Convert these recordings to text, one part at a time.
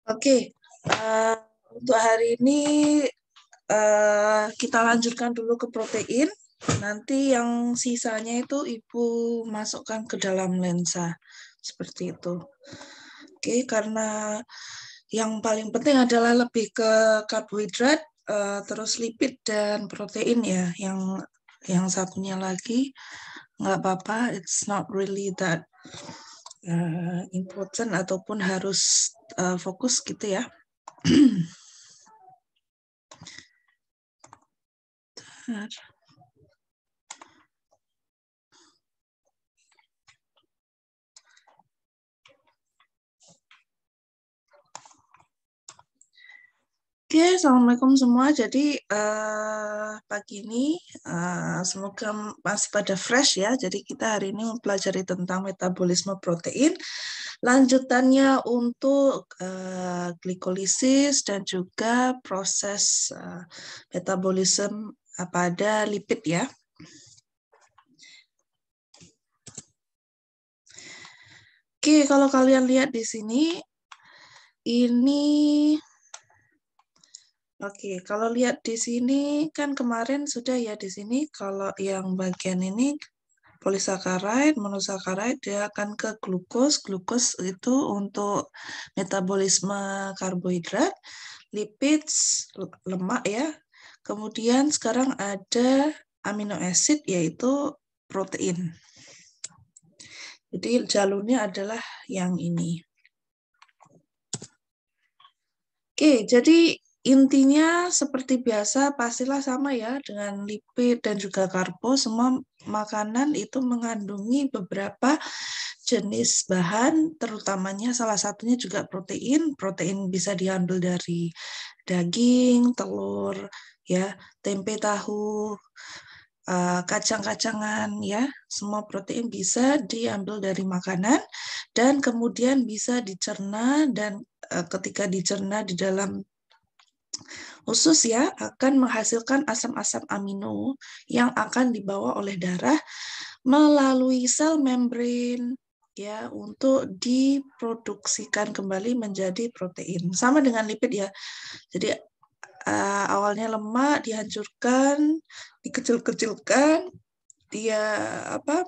Oke, untuk hari ini kita lanjutkan dulu ke protein. Nanti yang sisanya itu Ibu masukkan ke dalam lensa. Seperti itu. Oke, karena yang paling penting adalah lebih ke karbohidrat, terus lipid dan protein ya. Yang satunya lagi nggak apa-apa, it's not really that important ataupun harus fokus gitu ya. Oke, Assalamualaikum semua. Jadi pagi ini semoga masih pada fresh ya. Jadi kita hari ini mempelajari tentang metabolisme protein. Lanjutannya untuk glikolisis dan juga proses metabolisme pada lipid ya. Oke, kalau kalian lihat di sini, ini Oke, kalau lihat di sini kan kemarin sudah ya di sini kalau yang bagian ini polisakaride, monosakaride dia akan ke glukos. Glukos itu untuk metabolisme karbohidrat, lipids lemak ya. Kemudian sekarang ada amino acid yaitu protein. Jadi jalurnya adalah yang ini. Oke, jadi intinya seperti biasa pastilah sama ya dengan lipid dan juga karbo. Semua makanan itu mengandungi beberapa jenis bahan, terutamanya salah satunya juga protein. Protein bisa diambil dari daging, telur, ya, tempe, tahu, kacang-kacangan ya, semua protein bisa diambil dari makanan dan kemudian bisa dicerna dan ketika dicerna di dalam usus ya akan menghasilkan asam-asam amino yang akan dibawa oleh darah melalui sel membran ya untuk diproduksikan kembali menjadi protein. Sama dengan lipid ya. Jadi awalnya lemak dihancurkan, dikecil-kecilkan, dia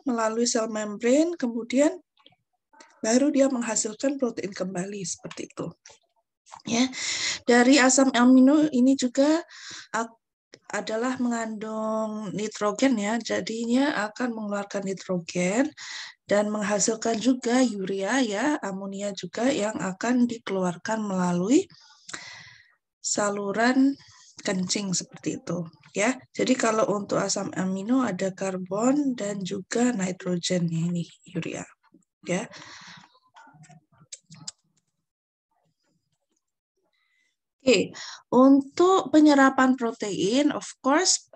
melalui sel membran, kemudian baru dia menghasilkan protein kembali seperti itu. Ya, dari asam amino ini juga adalah mengandung nitrogen ya, jadinya akan mengeluarkan nitrogen dan menghasilkan juga urea ya, amonia juga yang akan dikeluarkan melalui saluran kencing seperti itu ya. Jadi kalau untuk asam amino ada karbon dan juga nitrogen ini urea ya. Oke, untuk penyerapan protein, of course,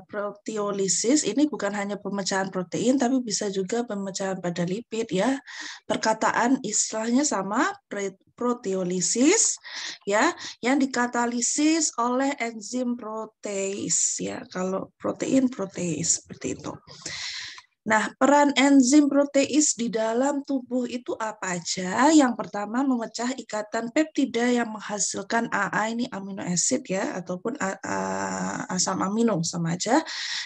proteolisis ini bukan hanya pemecahan protein, tapi bisa juga pemecahan pada lipid ya. Perkataan istilahnya sama, proteolisis ya, yang dikatalisis oleh enzim protease ya. Kalau protein protease seperti itu. Nah, peran enzim protease di dalam tubuh itu apa aja? Yang pertama, memecah ikatan peptida yang menghasilkan AA, ini amino acid ya, ataupun asam amino, sama aja,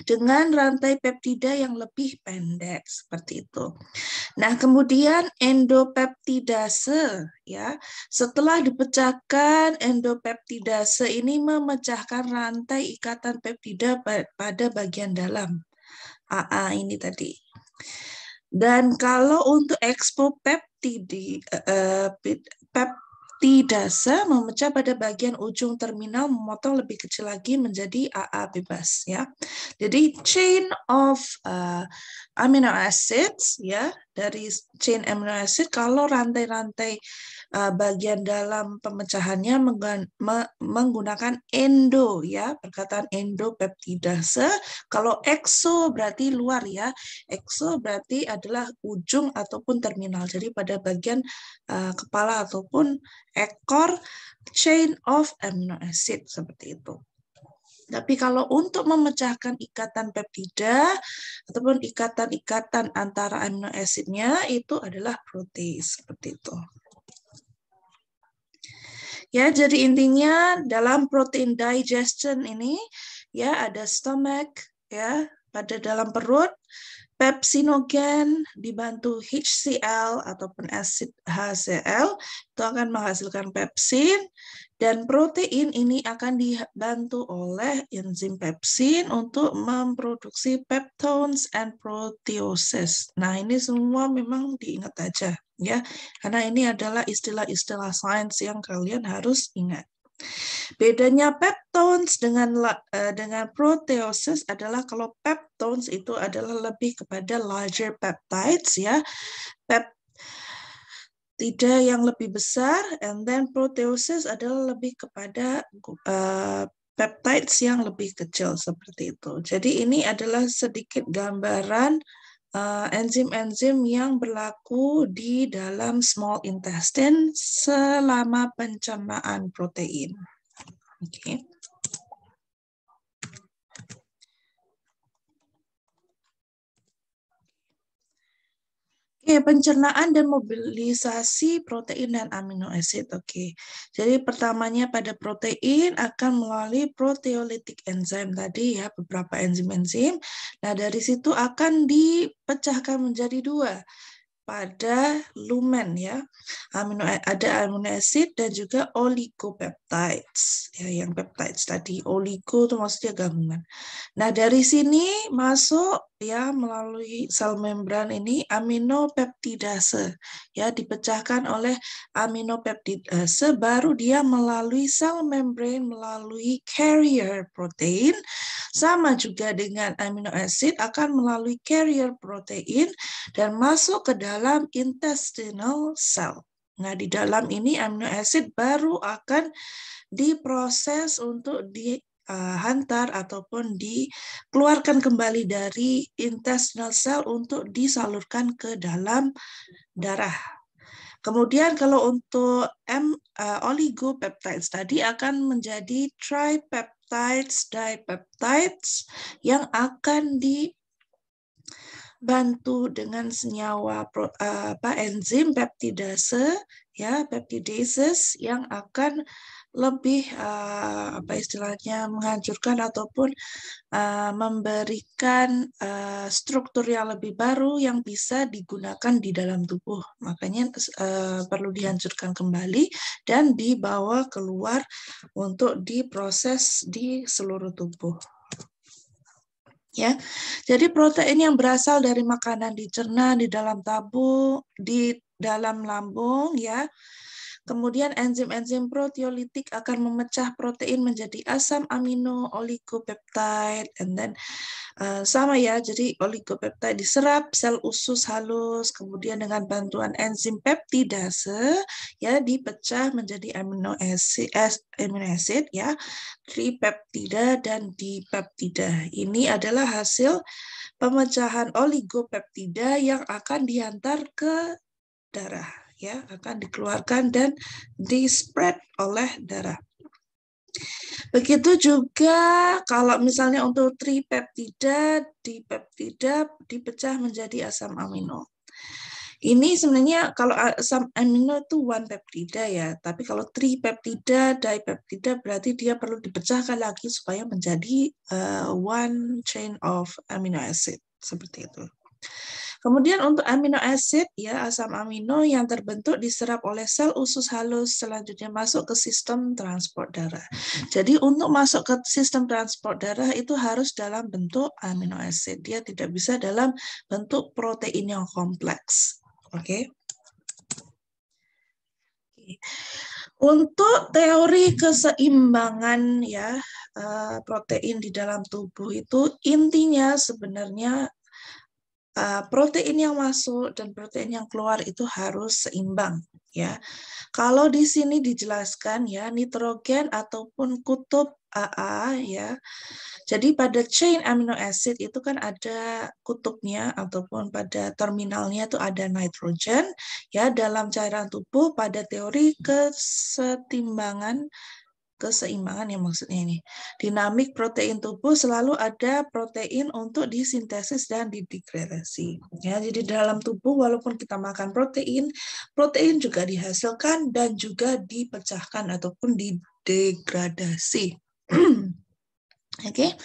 dengan rantai peptida yang lebih pendek, seperti itu. Nah, kemudian endopeptidase, ya, setelah dipecahkan, endopeptidase ini memecahkan rantai ikatan peptida pada bagian dalam. AA ini tadi. Dan kalau untuk peptidase memecah pada bagian ujung terminal, memotong lebih kecil lagi menjadi AA bebas ya. Jadi chain of amino acids ya, dari chain amino acid kalau rantai-rantai bagian dalam pemecahannya menggunakan endo ya, perkataan endopeptidase. Kalau exo berarti luar ya, exo berarti adalah ujung ataupun terminal, jadi pada bagian kepala ataupun ekor chain of amino acid seperti itu. Tapi kalau untuk memecahkan ikatan peptida ataupun ikatan-ikatan antara amino acidnya itu adalah protease seperti itu. Ya, jadi intinya dalam protein digestion ini ya ada stomach ya pada dalam perut, pepsinogen dibantu HCl ataupun asid HCl itu akan menghasilkan pepsin, dan protein ini akan dibantu oleh enzim pepsin untuk memproduksi peptones and proteoses. Nah, ini semua memang diingat aja ya, karena ini adalah istilah-istilah sains yang kalian harus ingat. Bedanya peptones dengan proteoses adalah kalau peptones itu adalah lebih kepada larger peptides ya, peptida yang lebih besar, and then proteoses adalah lebih kepada peptides yang lebih kecil seperti itu. Jadi ini adalah sedikit gambaran enzim-enzim yang berlaku di dalam small intestine selama pencernaan protein. Oke. Oke, pencernaan dan mobilisasi protein dan amino acid. Oke, jadi pertamanya pada protein akan melalui proteolytic enzyme tadi ya, beberapa enzim-enzim. Nah, dari situ akan dipecahkan menjadi dua pada lumen ya, ada amino acid dan juga oligopeptides ya, yang peptides tadi, oligo itu maksudnya gabungan. Nah, dari sini masuk ya melalui sel membran ini aminopeptidase ya, dipecahkan oleh aminopeptidase, baru dia melalui sel membran melalui carrier protein, sama juga dengan amino acid akan melalui carrier protein dan masuk ke dalam intestinal cell. Nah, di dalam ini amino acid baru akan diproses untuk dihantar ataupun dikeluarkan kembali dari intestinal cell untuk disalurkan ke dalam darah. Kemudian kalau untuk oligopeptides tadi akan menjadi tripeptides, dipeptides yang akan dibantu dengan senyawa enzim peptidase ya, peptidases yang akan lebih apa istilahnya menghancurkan ataupun memberikan struktur yang lebih baru yang bisa digunakan di dalam tubuh. Makanya perlu dihancurkan kembali dan dibawa keluar untuk diproses di seluruh tubuh. Ya, jadi protein yang berasal dari makanan dicerna di dalam di dalam lambung ya. Kemudian enzim-enzim proteolitik akan memecah protein menjadi asam amino, oligopeptide, and then sama ya, jadi oligopeptide diserap sel usus halus, kemudian dengan bantuan enzim peptidase ya dipecah menjadi amino acid ya, tripeptida dan dipeptida. Ini adalah hasil pemecahan oligopeptida yang akan diantar ke darah ya, akan dikeluarkan dan di-spread oleh darah. Begitu juga kalau misalnya untuk tripeptida, dipeptida dipecah menjadi asam amino. Ini sebenarnya kalau asam amino itu one peptida ya, tapi kalau tripeptida, dipeptida berarti dia perlu dipecahkan lagi supaya menjadi one chain of amino acid seperti itu. Kemudian untuk amino acid ya, asam amino yang terbentuk diserap oleh sel usus halus selanjutnya masuk ke sistem transport darah. Jadi untuk masuk ke sistem transport darah itu harus dalam bentuk amino acid. Dia tidak bisa dalam bentuk protein yang kompleks. Oke. Untuk teori keseimbangan ya protein di dalam tubuh itu intinya sebenarnya protein yang masuk dan protein yang keluar itu harus seimbang ya. Kalau di sini dijelaskan ya nitrogen ataupun kutub AA ya. Jadi pada chain amino acid itu kan ada kutubnya ataupun pada terminalnya itu ada nitrogen ya, dalam cairan tubuh pada teori keseimbangan yang maksudnya ini. Dinamik protein tubuh selalu ada protein untuk disintesis dan didegradasi. Ya, jadi dalam tubuh walaupun kita makan protein, protein juga dihasilkan dan juga dipecahkan ataupun didegradasi. Oke.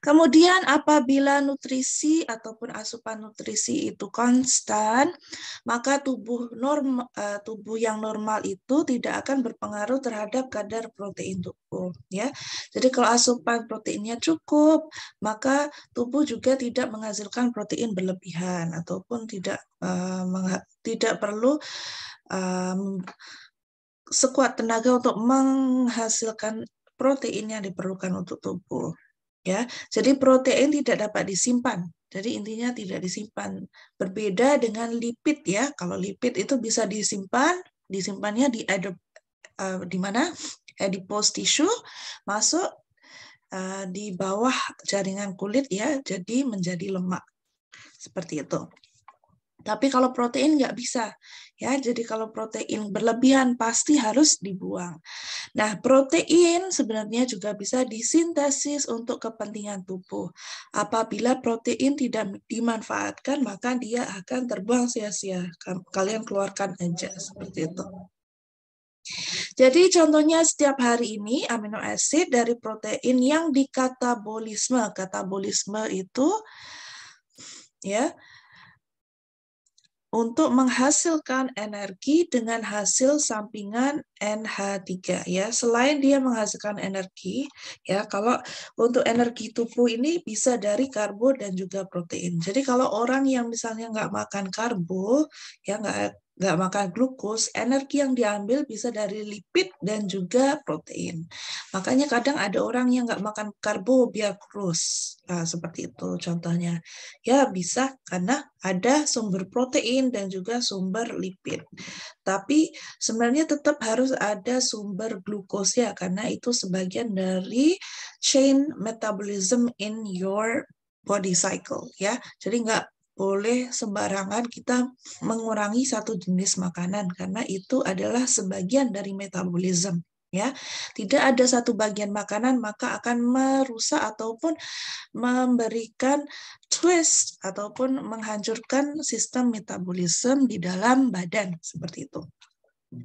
Kemudian apabila nutrisi ataupun asupan nutrisi itu konstan, maka tubuh yang normal itu tidak akan berpengaruh terhadap kadar protein tubuh, ya. Jadi kalau asupan proteinnya cukup, maka tubuh juga tidak menghasilkan protein berlebihan ataupun tidak perlu sekuat tenaga untuk menghasilkan protein yang diperlukan untuk tubuh. Ya, jadi protein tidak dapat disimpan. Jadi intinya tidak disimpan. Berbeda dengan lipid ya. Kalau lipid itu bisa disimpannya di mana? Adipose tissue masuk di bawah jaringan kulit ya, jadi menjadi lemak. Seperti itu. Tapi kalau protein nggak bisa, ya. Jadi kalau protein berlebihan pasti harus dibuang. Nah, protein sebenarnya juga bisa disintesis untuk kepentingan tubuh. Apabila protein tidak dimanfaatkan, maka dia akan terbuang sia-sia. Kalian keluarkan aja seperti itu. Jadi contohnya setiap hari ini amino acid dari protein yang dikatabolisme. Katabolisme itu ya untuk menghasilkan energi dengan hasil sampingan NH3 ya. Selain dia menghasilkan energi ya, kalau untuk energi tubuh ini bisa dari karbo dan juga protein. Jadi kalau orang yang misalnya nggak makan karbo ya, nggak makan glukos, energi yang diambil bisa dari lipid dan juga protein. Makanya kadang ada orang yang nggak makan karbo biar kurus. Nah, seperti itu contohnya. Ya bisa karena ada sumber protein dan juga sumber lipid. Tapi sebenarnya tetap harus ada sumber glukosa karena itu sebagian dari chain metabolism in your body cycle ya. Jadi nggak boleh sembarangan kita mengurangi satu jenis makanan karena itu adalah sebagian dari metabolism ya. Tidak ada satu bagian makanan maka akan merusak ataupun memberikan twist ataupun menghancurkan sistem metabolisme di dalam badan seperti itu.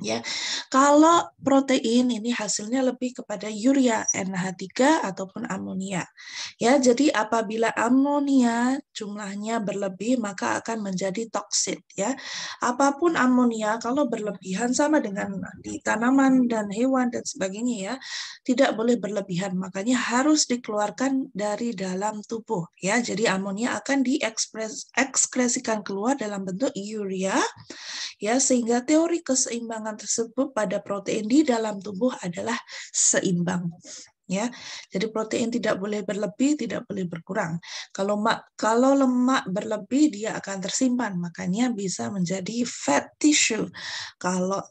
Ya, kalau protein ini hasilnya lebih kepada urea, NH3 ataupun amonia. Ya, jadi apabila amonia jumlahnya berlebih maka akan menjadi toksit ya. Apapun amonia kalau berlebihan sama dengan di tanaman dan hewan dan sebagainya ya, tidak boleh berlebihan. Makanya harus dikeluarkan dari dalam tubuh ya. Jadi amonia akan diekskresikan keluar dalam bentuk urea ya, sehingga teori keseimbangan tersebut pada protein di dalam tubuh adalah seimbang ya. Jadi protein tidak boleh berlebih, tidak boleh berkurang. Kalau lemak berlebih dia akan tersimpan, makanya bisa menjadi fat tissue. Kalau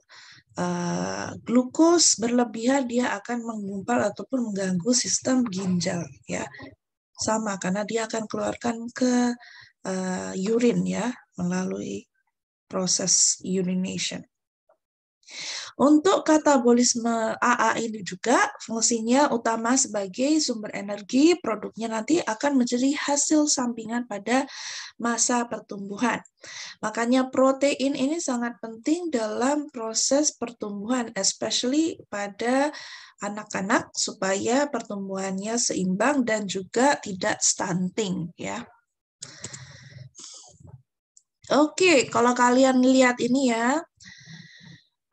glukos berlebihan dia akan menggumpal ataupun mengganggu sistem ginjal ya. Sama karena dia akan keluarkan ke urin ya melalui proses urination. Untuk katabolisme AA ini juga fungsinya utama sebagai sumber energi, produknya nanti akan menjadi hasil sampingan pada masa pertumbuhan. Makanya protein ini sangat penting dalam proses pertumbuhan, especially pada anak-anak supaya pertumbuhannya seimbang dan juga tidak stunting ya. Oke, kalau kalian lihat ini ya,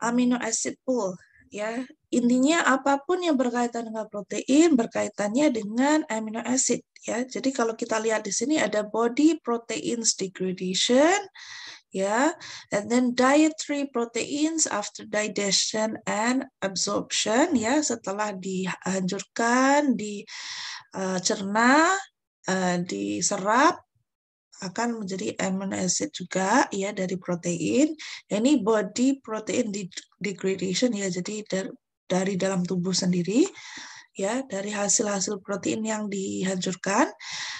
amino acid pool ya. Intinya apapun yang berkaitan dengan protein berkaitannya dengan amino acid ya. Jadi kalau kita lihat di sini ada body proteins degradation ya, and then dietary proteins after digestion and absorption ya, setelah dihancurkan, dicerna, diserap akan menjadi amino acid juga ya dari protein. Ini body protein degradation ya, jadi dari dalam tubuh sendiri ya, dari hasil-hasil protein yang dihancurkan.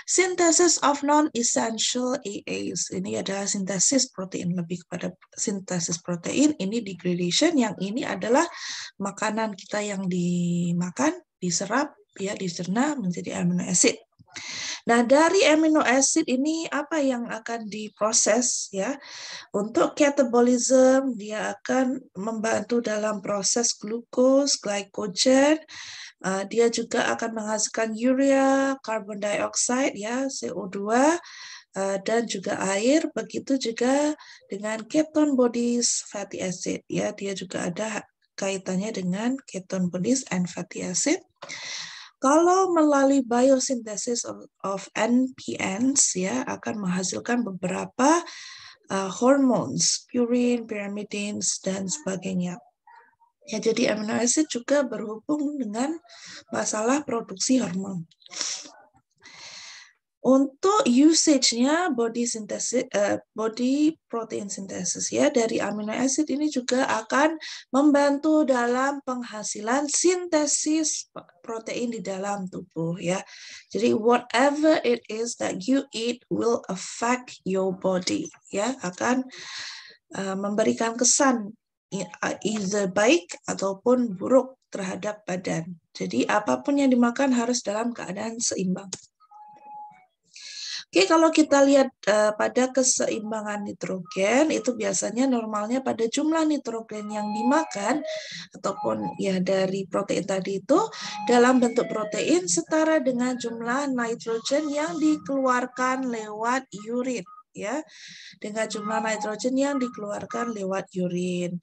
Synthesis of non-essential AAs. Ini adalah sintesis protein, lebih kepada sintesis protein. Ini degradation, yang ini adalah makanan kita yang dimakan, diserap, ya, dicerna menjadi amino acid. Nah, dari amino acid ini apa yang akan diproses, ya? Untuk catabolism, dia akan membantu dalam proses glukos, glycogen. Dia juga akan menghasilkan urea, carbon dioxide, ya, CO2, dan juga air. Begitu juga dengan ketone bodies, fatty acid, ya, dia juga ada kaitannya dengan ketone bodies and fatty acid. Kalau melalui biosinthesis of NPNs, ya, akan menghasilkan beberapa hormones, purine, pyrimidines, dan sebagainya. Ya, jadi amino acid juga berhubung dengan masalah produksi hormon. Untuk usage-nya body protein synthesis, ya, dari amino acid ini juga akan membantu dalam penghasilan sintesis protein di dalam tubuh, ya. Jadi whatever it is that you eat will affect your body, ya, akan memberikan kesan either baik ataupun buruk terhadap badan. Jadi apapun yang dimakan harus dalam keadaan seimbang. Oke, kalau kita lihat pada keseimbangan nitrogen, itu biasanya normalnya pada jumlah nitrogen yang dimakan ataupun ya dari protein tadi itu dalam bentuk protein setara dengan jumlah nitrogen yang dikeluarkan lewat urin, ya, dengan jumlah nitrogen yang dikeluarkan lewat urin.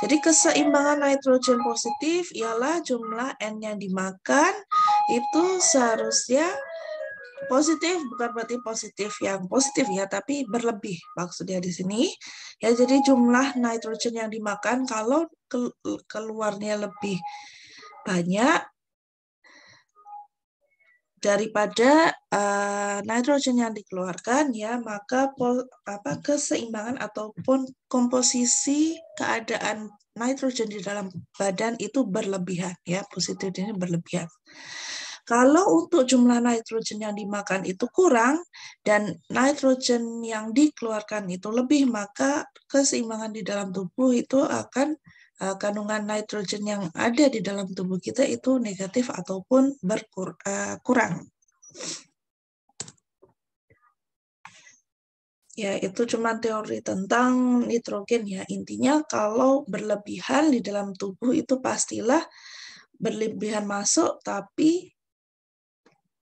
Jadi keseimbangan nitrogen positif ialah jumlah N yang dimakan itu seharusnya positif, bukan berarti positif yang positif, ya, tapi berlebih maksudnya di sini, ya. Jadi jumlah nitrogen yang dimakan kalau keluarnya lebih banyak daripada nitrogen yang dikeluarkan, ya, maka keseimbangan ataupun komposisi keadaan nitrogen di dalam badan itu berlebihan, ya, positif ini berlebihan. Kalau untuk jumlah nitrogen yang dimakan itu kurang dan nitrogen yang dikeluarkan itu lebih, maka keseimbangan di dalam tubuh itu akan kandungan nitrogen yang ada di dalam tubuh kita itu negatif ataupun kurang. Ya, itu cuma teori tentang nitrogen, ya. Intinya kalau berlebihan di dalam tubuh itu pastilah berlebihan masuk tapi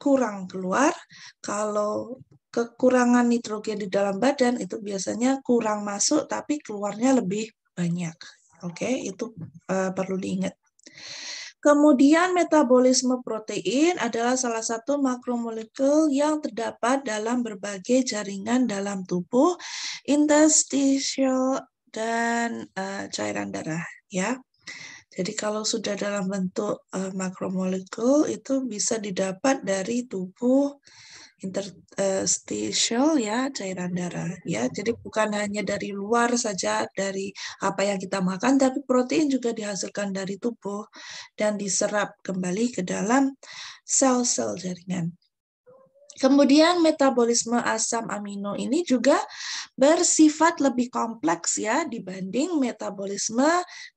kurang keluar. Kalau kekurangan nitrogen di dalam badan itu biasanya kurang masuk tapi keluarnya lebih banyak. Oke, itu perlu diingat. Kemudian metabolisme protein adalah salah satu makromolekul yang terdapat dalam berbagai jaringan dalam tubuh, interstitial, dan cairan darah, ya. Jadi kalau sudah dalam bentuk makromolekul itu bisa didapat dari tubuh, interstitial, ya, cairan darah, ya. Jadi bukan hanya dari luar saja dari apa yang kita makan, tapi protein juga dihasilkan dari tubuh dan diserap kembali ke dalam sel-sel jaringan. Kemudian metabolisme asam amino ini juga bersifat lebih kompleks, ya, dibanding metabolisme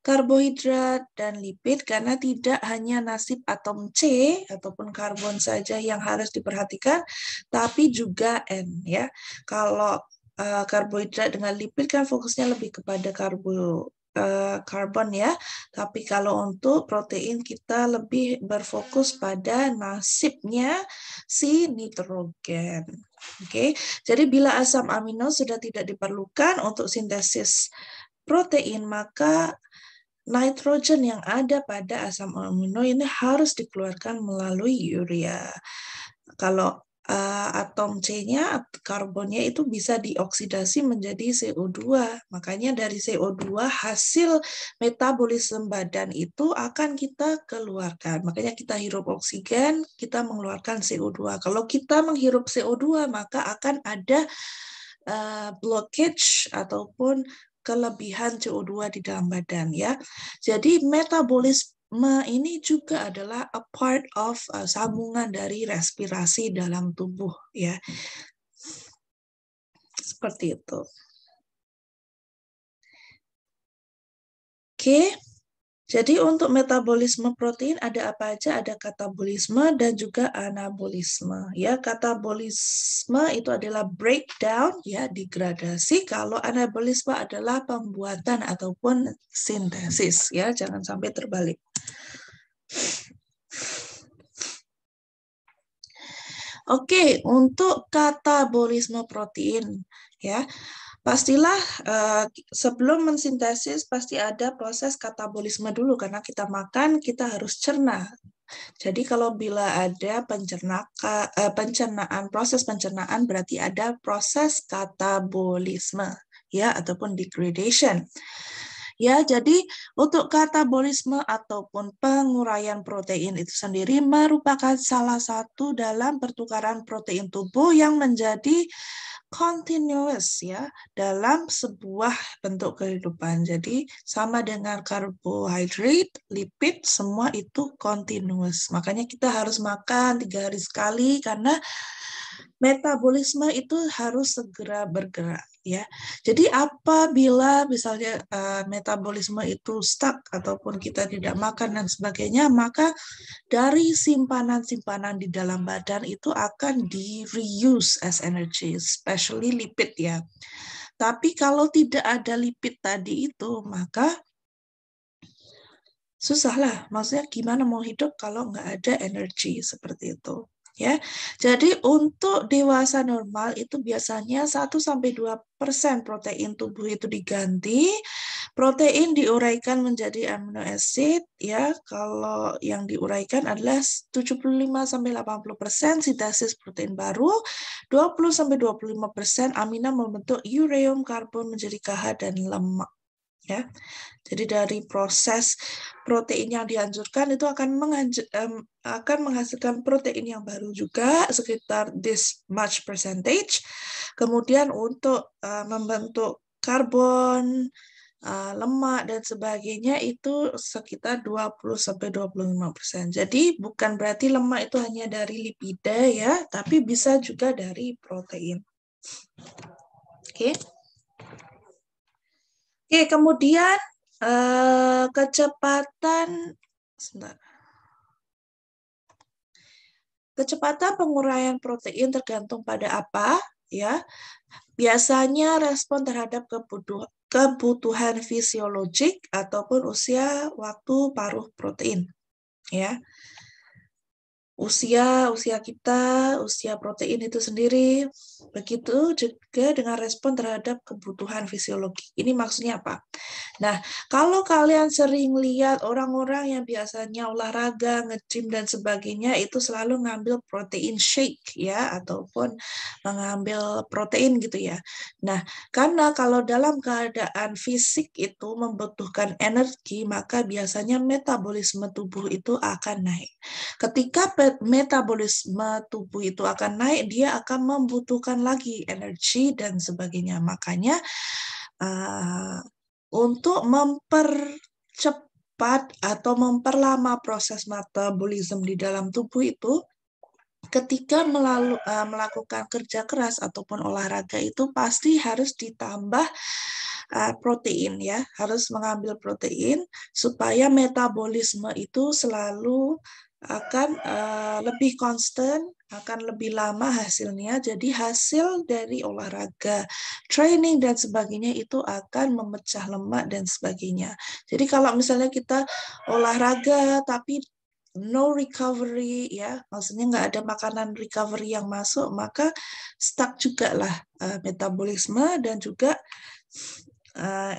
karbohidrat dan lipid, karena tidak hanya nasib atom C ataupun karbon saja yang harus diperhatikan, tapi juga N, ya. Kalau karbohidrat dengan lipid kan fokusnya lebih kepada karbon, ya. Tapi kalau untuk protein kita lebih berfokus pada nasibnya si nitrogen. Oke, jadi bila asam amino sudah tidak diperlukan untuk sintesis protein, maka nitrogen yang ada pada asam amino ini harus dikeluarkan melalui urea. Kalau atom C-nya, karbonnya itu bisa dioksidasi menjadi CO2. Makanya dari CO2 hasil metabolisme badan itu akan kita keluarkan. Makanya kita hirup oksigen, kita mengeluarkan CO2. Kalau kita menghirup CO2, maka akan ada blockage ataupun kelebihan CO2 di dalam badan, ya. Jadi metabolisme ini juga adalah a part of sambungan dari respirasi dalam tubuh, ya. Seperti itu. Oke. Jadi untuk metabolisme protein ada apa aja? Ada katabolisme dan juga anabolisme. Ya, katabolisme itu adalah breakdown, ya, degradasi. Kalau anabolisme adalah pembuatan ataupun sintesis, ya, jangan sampai terbalik. Oke, untuk katabolisme protein, ya. Pastilah sebelum mensintesis pasti ada proses katabolisme dulu karena kita makan kita harus cerna. Jadi kalau bila ada pencernaan, proses pencernaan berarti ada proses katabolisme, ya, ataupun degradation. Ya, jadi untuk katabolisme ataupun penguraian protein itu sendiri merupakan salah satu dalam pertukaran protein tubuh yang menjadi continuous, ya, dalam sebuah bentuk kehidupan. Jadi sama dengan karbohidrat, lipid, semua itu continuous. Makanya kita harus makan 3 hari sekali karena metabolisme itu harus segera bergerak, ya. Jadi apabila misalnya metabolisme itu stuck ataupun kita tidak makan dan sebagainya, maka dari simpanan-simpanan di dalam badan itu akan di-reuse as energy, especially lipid, ya. Tapi kalau tidak ada lipid tadi itu, maka susahlah. Maksudnya gimana mau hidup kalau nggak ada energi seperti itu. Ya, jadi untuk dewasa normal itu biasanya 1-2% protein tubuh itu diganti, protein diuraikan menjadi amino acid, ya. Kalau yang diuraikan adalah 75-80% sintesis protein baru, 20-25% amina membentuk ureum, karbon menjadi KH dan lemak, ya. Jadi dari proses protein yang dihancurkan itu akan menghasilkan protein yang baru juga sekitar this much percentage. Kemudian untuk membentuk karbon, lemak dan sebagainya itu sekitar 20-25%. Jadi bukan berarti lemak itu hanya dari lipida, ya, tapi bisa juga dari protein. Oke. Oke, kemudian kecepatan penguraian protein tergantung pada apa, ya. Biasanya respon terhadap kebutuhan fisiologik ataupun usia waktu paruh protein, ya. Usia kita, usia protein itu sendiri, begitu juga dengan respon terhadap kebutuhan fisiologi. Ini maksudnya apa? Nah, kalau kalian sering lihat orang-orang yang biasanya olahraga, nge-gym dan sebagainya itu selalu ngambil protein shake, ya, ataupun mengambil protein gitu, ya. Nah, karena kalau dalam keadaan fisik itu membutuhkan energi, maka biasanya metabolisme tubuh itu akan naik. Ketika metabolisme tubuh itu akan naik, dia akan membutuhkan lagi energi dan sebagainya. Makanya untuk mempercepat atau memperlama proses metabolisme di dalam tubuh itu, ketika melakukan kerja keras ataupun olahraga itu pasti harus ditambah protein, ya, harus mengambil protein supaya metabolisme itu selalu akan lebih konstan, akan lebih lama hasilnya. Jadi hasil dari olahraga, training dan sebagainya itu akan memecah lemak dan sebagainya. Jadi kalau misalnya kita olahraga tapi no recovery, ya, maksudnya nggak ada makanan recovery yang masuk, maka stuck juga lah metabolisme dan juga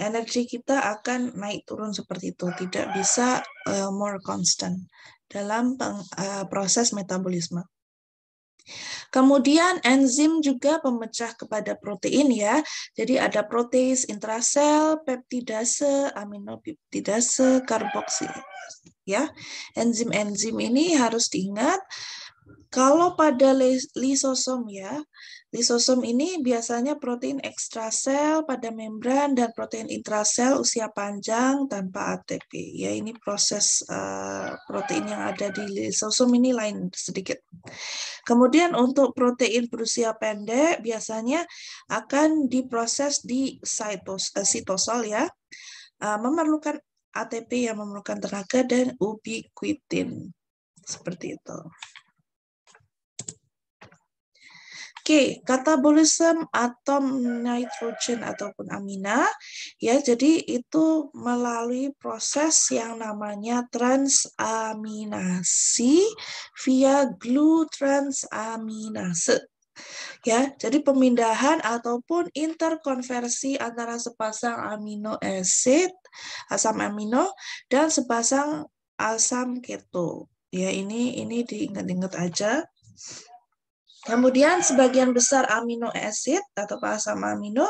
energi kita akan naik turun seperti itu, tidak bisa more constant dalam proses metabolisme. Kemudian enzim juga pemecah kepada protein, ya. Jadi ada protease, intrasel, peptidase, aminopeptidase, karboksil, ya. Enzim-enzim ini harus diingat Kalau pada lisosom ya, lisosom ini biasanya protein ekstrasel pada membran dan protein intrasel usia panjang tanpa ATP. Ya, ini proses protein yang ada di lisosom ini lain sedikit. Kemudian untuk protein berusia pendek biasanya akan diproses di sitosol ya, memerlukan ATP yang memerlukan tenaga dan ubiquitin. Seperti itu. Oke, katabolisme atom nitrogen ataupun amina, ya, jadi itu melalui proses yang namanya transaminasi via glutransaminase. Ya, jadi pemindahan ataupun interkonversi antara sepasang amino acid, asam amino, dan sepasang asam keto. Ya, ini diingat-ingat aja. Kemudian sebagian besar amino acid atau asam amino,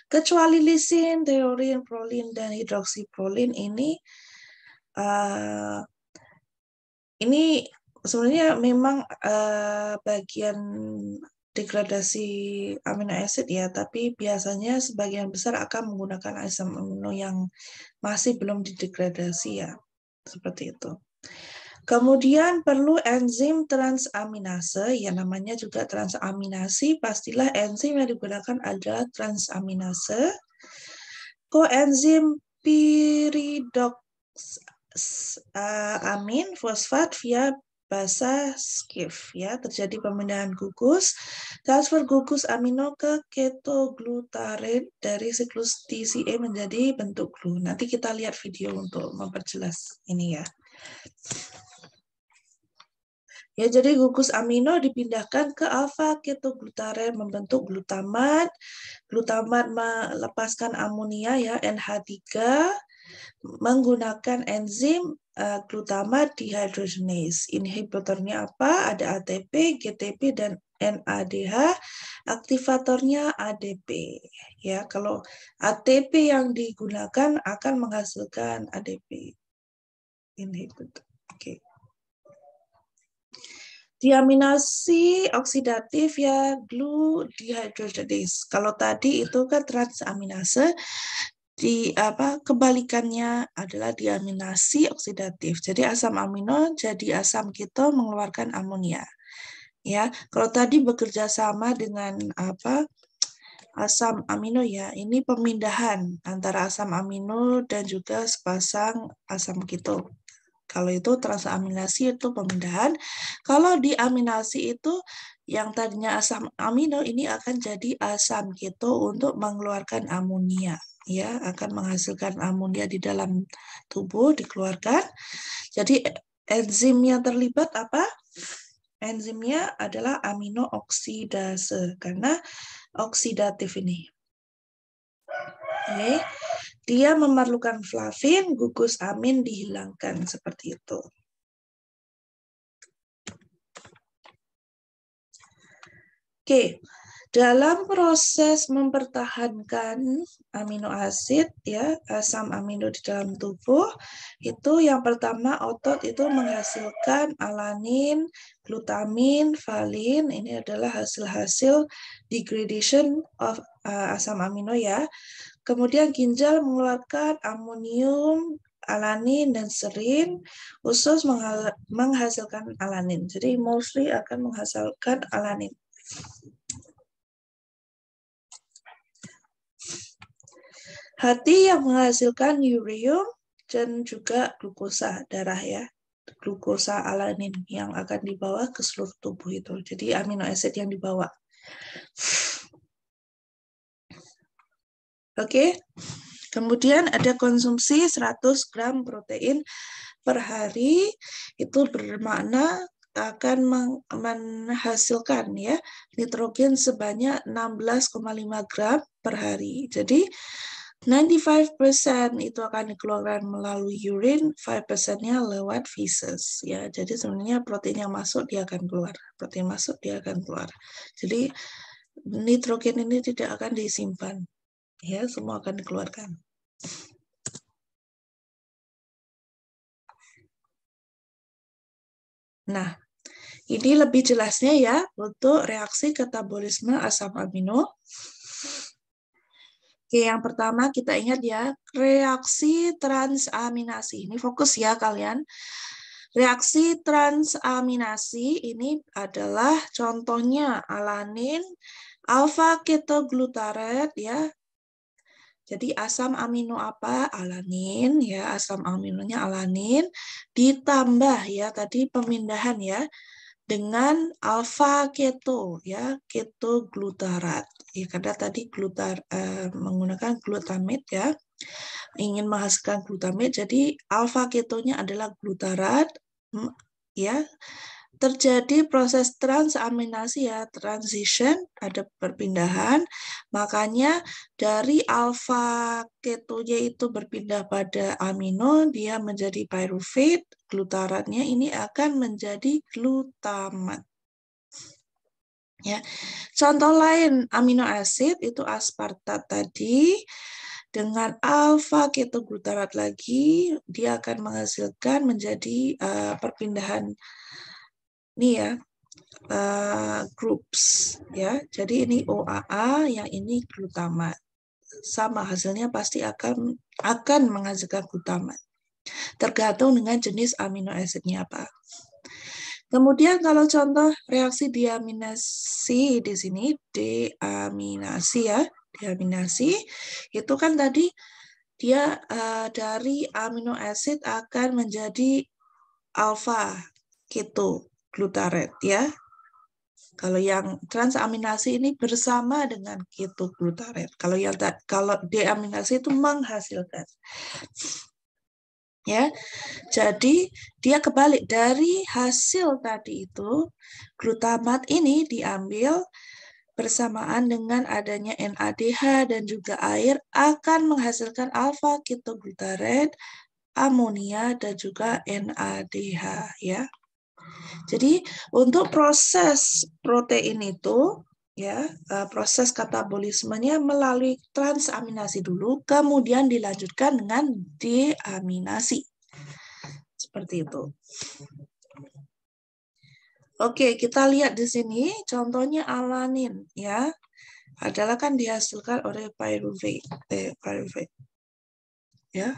kecuali lisin, taurin, prolin, dan hidroksiprolin ini sebenarnya memang bagian degradasi amino acid ya, tapi biasanya sebagian besar akan menggunakan asam amino yang masih belum didegradasi ya, seperti itu. Kemudian perlu enzim transaminase, ya namanya juga transaminasi, pastilah enzim yang digunakan adalah transaminase. Koenzim piridoxamin fosfat via basa Schiff, ya, terjadi pemindahan gugus, transfer gugus amino ke ketoglutarid dari siklus TCA menjadi bentuk glu. Nanti kita lihat video untuk memperjelas ini ya. Ya, jadi gugus amino dipindahkan ke alfa ketoglutarid membentuk glutamat. Glutamat melepaskan amonia ya, NH3, menggunakan enzim glutamat dehydrogenase. Inhibitornya apa? Ada ATP, GTP, dan NADH. Aktivatornya ADP. Ya, kalau ATP yang digunakan akan menghasilkan ADP inhibitor. Oke. Diaminasi oksidatif ya, glue dehydrogenase. Kalau tadi itu kan transaminase, kebalikannya adalah diaminasi oksidatif. Jadi asam amino jadi asam keto mengeluarkan amonia. Ya, kalau tadi bekerja sama dengan asam amino ya, ini pemindahan antara asam amino dan juga sepasang asam keto. Kalau itu transaminasi itu pemindahan. Kalau diaminasi itu yang tadinya asam amino ini akan jadi asam keto untuk mengeluarkan amonia. Ya, akan menghasilkan amonia di dalam tubuh dikeluarkan. Jadi enzim yang terlibat apa? Enzimnya adalah amino oksidase karena oksidatif ini. Oke. Dia memerlukan flavin, gugus amin dihilangkan seperti itu. Oke, dalam proses mempertahankan amino asid ya, asam amino di dalam tubuh, itu yang pertama otot itu menghasilkan alanin, glutamin, valin, ini adalah hasil-hasil degradation of asam amino ya. Kemudian ginjal mengeluarkan amonium, alanin, dan serin, usus menghasilkan alanin. Jadi mostly akan menghasilkan alanin. Hati yang menghasilkan ureum dan juga glukosa darah ya. Glukosa alanin yang akan dibawa ke seluruh tubuh itu. Jadi amino acid yang dibawa. Oke. Kemudian ada konsumsi 100 gram protein per hari, itu bermakna akan menghasilkan ya nitrogen sebanyak 16,5 gram per hari. Jadi 95% itu akan dikeluarkan melalui urine, 5%-nya lewat feces ya. Jadi sebenarnya protein yang masuk dia akan keluar, protein masuk dia akan keluar. Jadi nitrogen ini tidak akan disimpan. Ya, semua akan dikeluarkan. Nah, Ini lebih jelasnya ya untuk reaksi katabolisme asam amino. Oke, yang pertama kita ingat ya, reaksi transaminasi. Ini fokus ya kalian. Reaksi transaminasi ini adalah contohnya alanin, alfa ketoglutarate ya. Jadi asam amino apa? Alanin ya, asam aminonya alanin ditambah ya tadi pemindahan ya dengan alfa keto ya, ketoglutarat. Ya, karena tadi menggunakan glutamate ya, ingin menghasilkan glutamate, jadi alfa ketonya adalah glutarat ya. Terjadi proses transaminasi ya, transition, ada perpindahan. Makanya dari alfa ketonya itu berpindah pada amino, dia menjadi pyruvate, glutaratnya ini akan menjadi glutamat. Ya. Contoh lain amino acid itu aspartat tadi dengan alfa ketoglutarat lagi dia akan menghasilkan menjadi perpindahan ini ya groups ya. Jadi ini OAA, yang ini glutamat. Sama hasilnya pasti akan menghasilkan glutamat. Tergantung dengan jenis amino acidnya apa. Kemudian kalau contoh reaksi deaminasi di sini, deaminasi ya, deaminasi itu kan tadi dia dari amino acid akan menjadi alfa ketoglutarate ya. Kalau yang transaminasi ini bersama dengan ketoglutarate. Kalau deaminasi itu menghasilkan. Ya, jadi dia kebalik dari hasil tadi itu, glutamat ini diambil bersamaan dengan adanya NADH dan juga air akan menghasilkan alfa ketoglutarate, amonia dan juga NADH ya. Jadi untuk proses protein itu ya, proses katabolismenya melalui transaminasi dulu, kemudian dilanjutkan dengan deaminasi. Seperti itu. Oke, kita lihat di sini contohnya alanin ya. Adalah kan dihasilkan oleh pyruvate. Ya.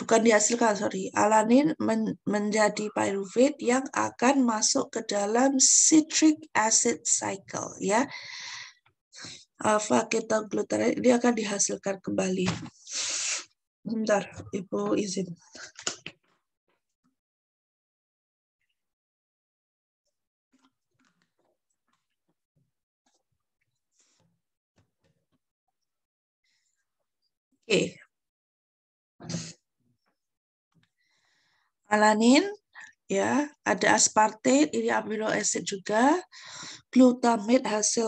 Bukan dihasilkan, sorry. Alanin menjadi pyruvate yang akan masuk ke dalam citric acid cycle ya. Alfa ketoglutarate ini akan dihasilkan kembali. Bentar, Ibu izin. Oke. Alanin ya, ada aspartate, ini amino acid juga, glutamate hasil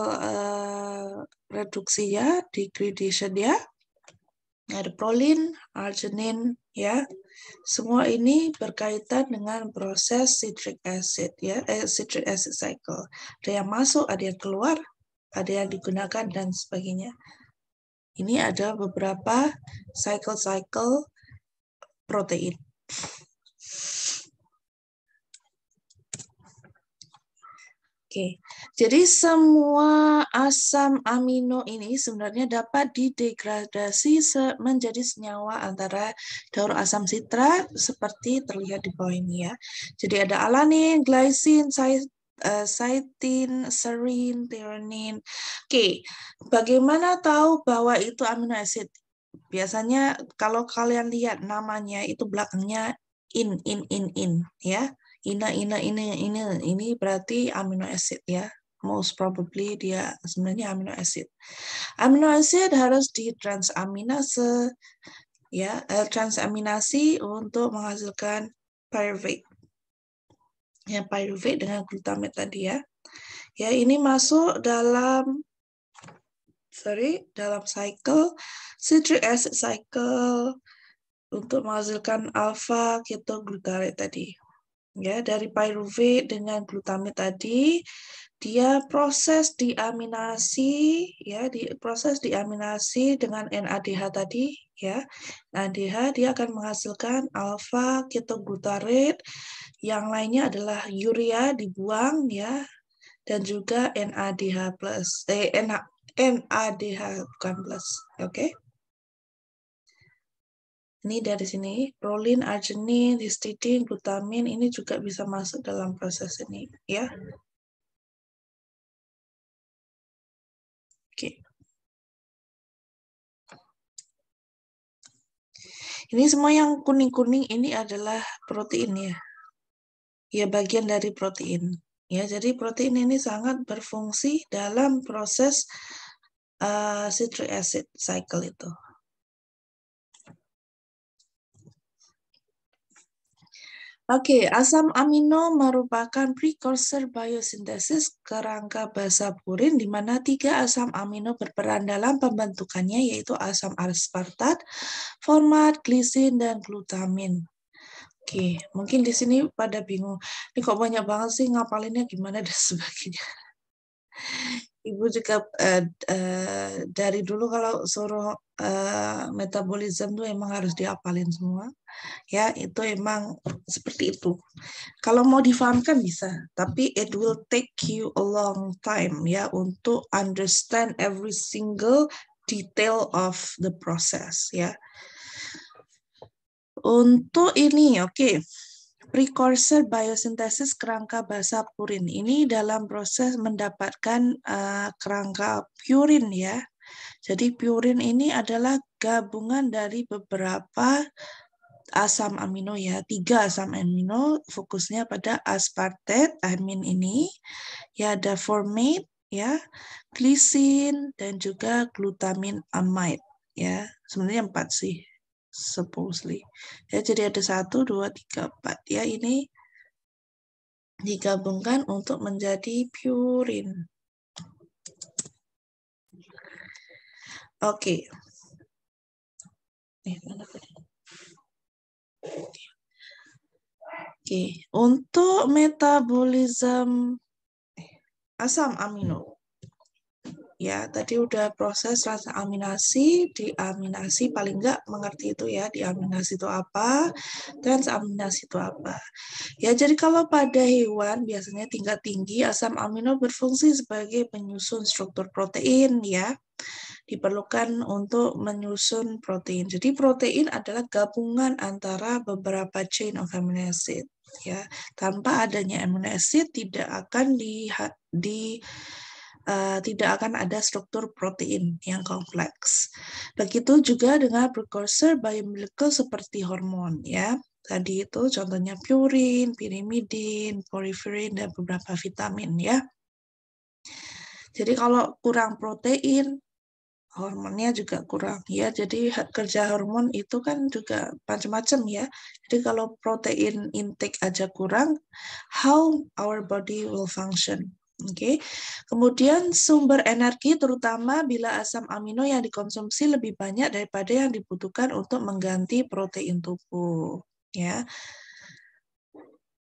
reduksi ya, degradation ya, ada prolin, arginin ya, semua ini berkaitan dengan proses citric acid ya, citric acid cycle. Ada yang masuk, ada yang keluar, ada yang digunakan dan sebagainya. Ini ada beberapa cycle protein. Oke, jadi semua asam amino ini sebenarnya dapat didegradasi menjadi senyawa antara daur asam sitrat seperti terlihat di bawah ini ya. Jadi ada alanin, glycine, cytin, serine, threonine. Oke, bagaimana tahu bahwa itu amino acid? Biasanya kalau kalian lihat namanya itu belakangnya in ya. Ini berarti amino acid ya. Most probably dia sebenarnya amino acid. Amino acid harus ditransaminase ya, transaminasi untuk menghasilkan pyruvate. Ya, pyruvate dengan glutamate tadi ya. Ya, ini masuk dalam cycle citric acid cycle untuk menghasilkan alfa ketoglutarate tadi. Ya, dari pyruvate dengan glutamate tadi, dia proses diaminasi, ya, proses diaminasi dengan NADH tadi, ya. NADH dia akan menghasilkan alpha ketoglutarate, yang lainnya adalah urea dibuang, ya, dan juga NADH plus, NADH bukan plus, oke? Ini dari sini, prolin, arginin, histidine, glutamin, ini juga bisa masuk dalam proses ini, ya. Oke. Ini semua yang kuning-kuning ini adalah protein ya. Ya, bagian dari protein. Ya, jadi protein ini sangat berfungsi dalam proses citric acid cycle itu. Oke, asam amino merupakan precursor biosintesis kerangka basa purin, di mana 3 asam amino berperan dalam pembentukannya, yaitu asam aspartat, format, glisin, dan glutamin. Oke, mungkin di sini pada bingung, ini kok banyak banget sih, ngapalinnya gimana dan sebagainya. Ibu juga dari dulu kalau suruh metabolisme tuh emang harus dihafalin semua. Ya, itu emang seperti itu. Kalau mau difahamkan bisa, tapi it will take you a long time ya untuk understand every single detail of the process ya. Untuk ini, oke. Precursor biosintesis kerangka basa purin. Ini dalam proses mendapatkan kerangka purin ya. Jadi purin ini adalah gabungan dari beberapa asam amino ya, 3 asam amino, fokusnya pada aspartate, amin ini, ya ada formate, ya, glisin, dan juga glutamin amide, ya, sebenarnya 4 sih, supposedly. Ya, jadi ada 1, 2, 3, 4, ya, ini digabungkan untuk menjadi purin. Oke. Oke, untuk metabolisme asam amino. Ya, tadi udah proses transaminasi, diaminasi paling enggak mengerti itu ya, diaminasi itu apa, transaminasi itu apa. Ya, jadi kalau pada hewan biasanya tingkat tinggi asam amino berfungsi sebagai penyusun struktur protein ya. Diperlukan untuk menyusun protein. Jadi protein adalah gabungan antara beberapa chain of amino acid ya. Tanpa adanya amino acid tidak akan tidak akan ada struktur protein yang kompleks. Begitu juga dengan precursor biomolekul seperti hormon ya. Tadi itu contohnya purin, pirimidin, porfirin, dan beberapa vitamin ya. Jadi kalau kurang protein, hormonnya juga kurang ya. Jadi kerja hormon itu kan juga macam-macam ya. Jadi kalau protein intake aja kurang, how our body will function. Oke. Kemudian sumber energi terutama bila asam amino yang dikonsumsi lebih banyak daripada yang dibutuhkan untuk mengganti protein tubuh ya.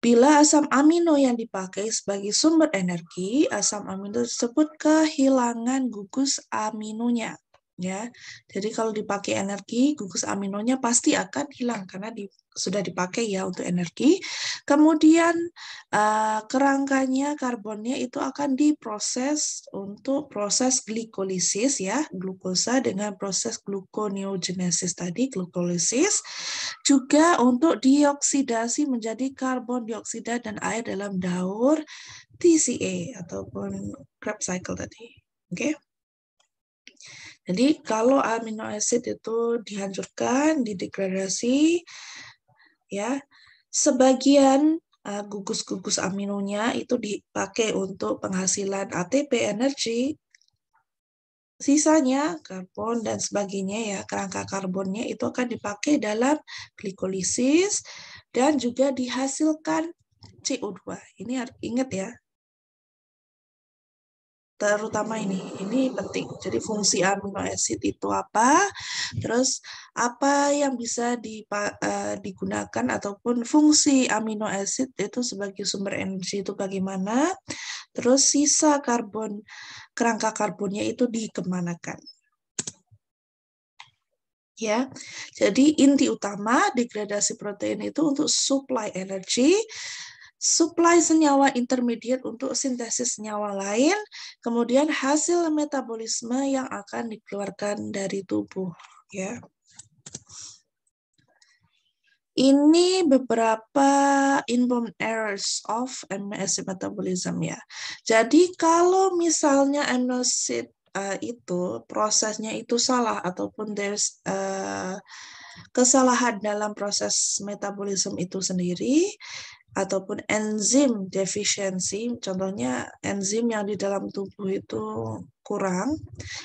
Bila asam amino yang dipakai sebagai sumber energi, asam amino tersebut kehilangan gugus aminonya. Ya, jadi kalau dipakai energi, gugus aminonya pasti akan hilang karena sudah dipakai ya untuk energi. Kemudian kerangkanya, karbonnya itu akan diproses untuk proses glikolisis ya, glukosa dengan proses gluconeogenesis tadi, glukolisis. Juga untuk dioksidasi menjadi karbon dioksida dan air dalam daur TCA ataupun Krebs cycle tadi. Oke. Jadi kalau amino acid itu dihancurkan, didegradasi, ya, sebagian gugus-gugus aminonya itu dipakai untuk penghasilan ATP energi, sisanya karbon dan sebagainya ya, kerangka karbonnya itu akan dipakai dalam glikolisis dan juga dihasilkan CO2. Ini ingat ya, terutama ini penting. Jadi fungsi amino acid itu apa? Terus apa yang bisa digunakan ataupun fungsi amino acid itu sebagai sumber energi itu bagaimana? Terus sisa kerangka karbonnya itu dikemanakan? Ya, jadi inti utama degradasi protein itu untuk supply energi, supply senyawa intermediate untuk sintesis senyawa lain, kemudian hasil metabolisme yang akan dikeluarkan dari tubuh. Ya, ini beberapa inborn errors of amino acid metabolism ya. Jadi kalau misalnya amino acid itu prosesnya itu salah ataupun there's kesalahan dalam proses metabolisme itu sendiri ataupun enzim defisiensi, contohnya enzim yang di dalam tubuh itu kurang,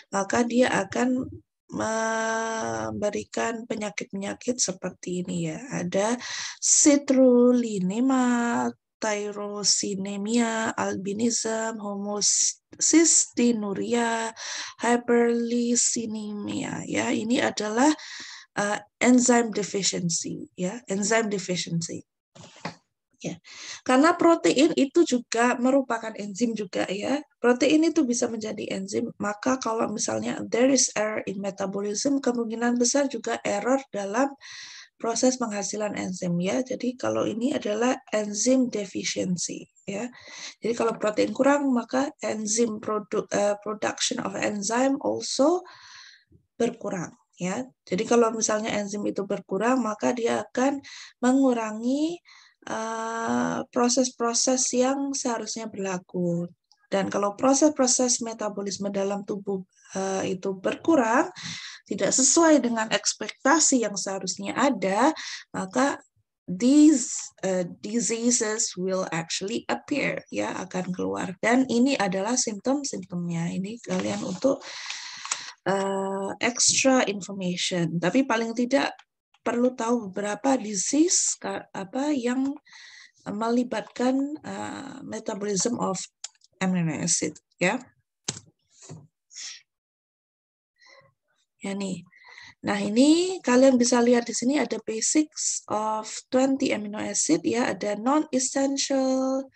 maka dia akan memberikan penyakit-penyakit seperti ini ya. Ada citrullinema, tyrosinemia, albinism, homocystinuria, hyperlysinemia ya. Ini adalah enzyme deficiency ya, enzyme deficiency. Ya, karena protein itu juga merupakan enzim juga ya. Protein itu bisa menjadi enzim, maka kalau misalnya there is error in metabolism, kemungkinan besar juga error dalam proses penghasilan enzim ya. Jadi kalau ini adalah enzim deficiency ya. Jadi kalau protein kurang, maka enzim production of enzyme also berkurang ya. Jadi kalau misalnya enzim itu berkurang, maka dia akan mengurangi proses-proses yang seharusnya berlaku. Dan kalau proses-proses metabolisme dalam tubuh itu berkurang, tidak sesuai dengan ekspektasi yang seharusnya ada, maka these diseases will actually appear, ya, akan keluar. Dan ini adalah simptom-simptomnya. Ini kalian untuk extra information. Tapi paling tidak perlu tahu beberapa disease apa yang melibatkan metabolism of amino acid ya. Ya nih. Nah, ini kalian bisa lihat di sini ada basics of 20 amino acid ya, ada non-essential,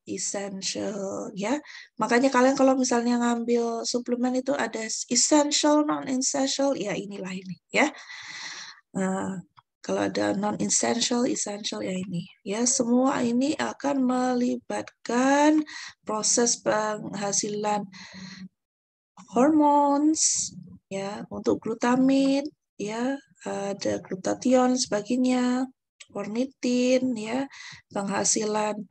essential ya. Makanya kalian kalau misalnya ngambil suplemen itu ada essential, non-essential, ya inilah ini ya. Kalau ada non-essential, essential ya ini. Ya, semua ini akan melibatkan proses penghasilan hormones ya, untuk glutamin ya, ada glutathione sebagainya, ornitin ya, penghasilan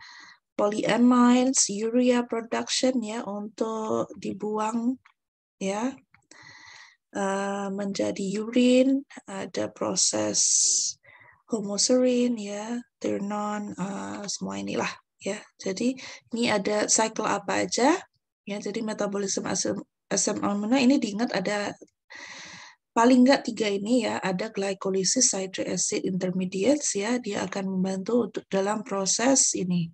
polyamides, urea production ya untuk dibuang ya menjadi urin, ada proses homoserin ya, ternon, semua inilah ya. Jadi ini ada cycle apa aja ya. Jadi metabolisme asam amino ini diingat ada paling nggak 3 ini ya, ada glycolysis citric acid intermediates ya, dia akan membantu untuk dalam proses ini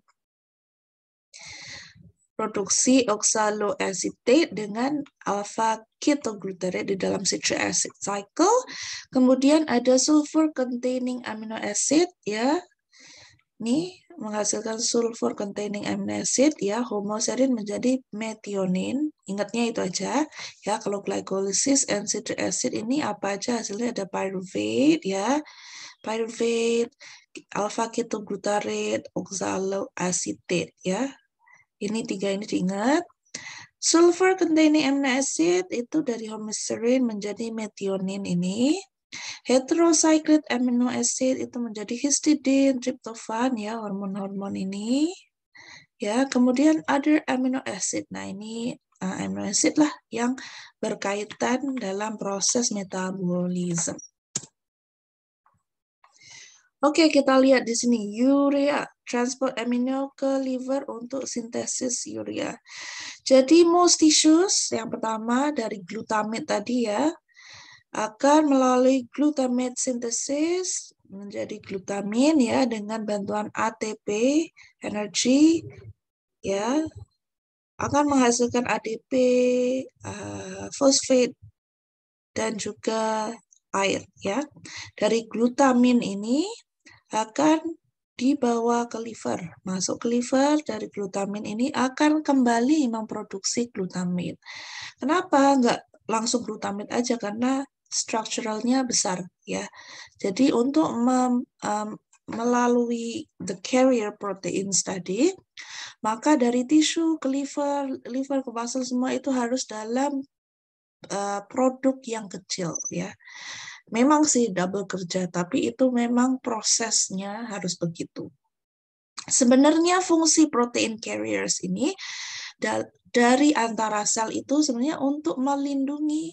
produksi oxaloacetate dengan alpha ketoglutarate di dalam citric acid cycle. Kemudian ada sulfur containing amino acid ya. Ini menghasilkan sulfur containing amino acid ya, homoserin menjadi methionine. Ingatnya itu aja ya. Kalau glycolysis and citric acid ini apa aja hasilnya, ada pyruvate ya. Pyruvate, alpha ketoglutarate, oxaloacetate ya. Ini 3 ini diingat. Sulfur containing amino acid itu dari homoserin menjadi methionine ini. Heterocyclic amino acid itu menjadi histidine, tryptophan ya, hormon-hormon ini. Ya, kemudian other amino acid. Nah, ini amino acid lah yang berkaitan dalam proses metabolisme. Oke, kita lihat di sini urea, transport amino ke liver untuk sintesis urea. Jadi most tissues yang pertama dari glutamate tadi ya akan melalui glutamate synthesis menjadi glutamin ya dengan bantuan ATP energi ya. akan menghasilkan ADP, fosfat, dan juga air ya. Dari glutamin ini akan dibawa ke liver, masuk ke liver. Dari glutamin ini akan kembali memproduksi glutamin. Kenapa nggak langsung glutamin aja? Karena strukturalnya besar ya. Jadi untuk melalui the carrier proteins tadi, maka dari tisu ke liver ke muscle semua itu harus dalam produk yang kecil ya. Memang sih double kerja, tapi itu memang prosesnya harus begitu. Sebenarnya fungsi protein carriers ini dari antara sel itu sebenarnya untuk melindungi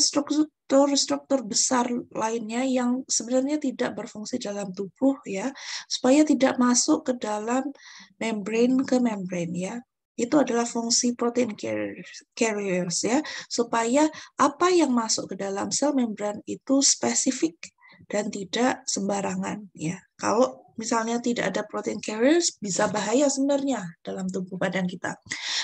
struktur besar lainnya yang sebenarnya tidak berfungsi dalam tubuh ya, supaya tidak masuk ke dalam membran ya. Itu adalah fungsi protein carriers ya, supaya apa yang masuk ke dalam sel membran itu spesifik dan tidak sembarangan ya. Kalau misalnya tidak ada protein carriers, bisa bahaya sebenarnya dalam tubuh badan kita.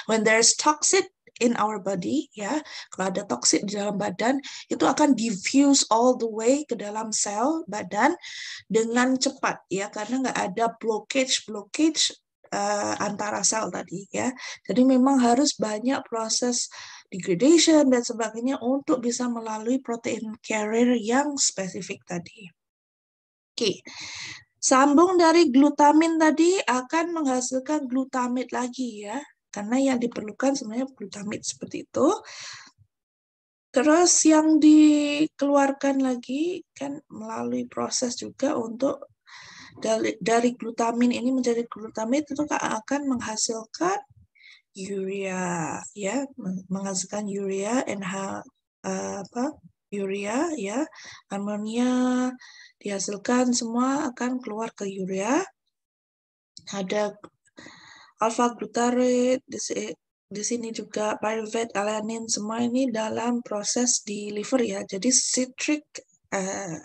When there's toxic in our body ya, kalau ada toksik di dalam badan itu akan diffuse all the way ke dalam sel badan dengan cepat ya, karena nggak ada blockage antara sel tadi ya. Jadi memang harus banyak proses degradation dan sebagainya untuk bisa melalui protein carrier yang spesifik tadi. Oke. Sambung dari glutamin tadi akan menghasilkan glutamate lagi ya, karena yang diperlukan sebenarnya glutamate seperti itu. Terus yang dikeluarkan lagi kan melalui proses juga untuk dari glutamin ini menjadi glutamate itu akan menghasilkan urea ya, menghasilkan urea urea ya, amonia dihasilkan, semua akan keluar ke urea. Ada alpha glutarate di sini juga pyruvate, alanin, semua ini dalam proses di liver ya. Jadi citric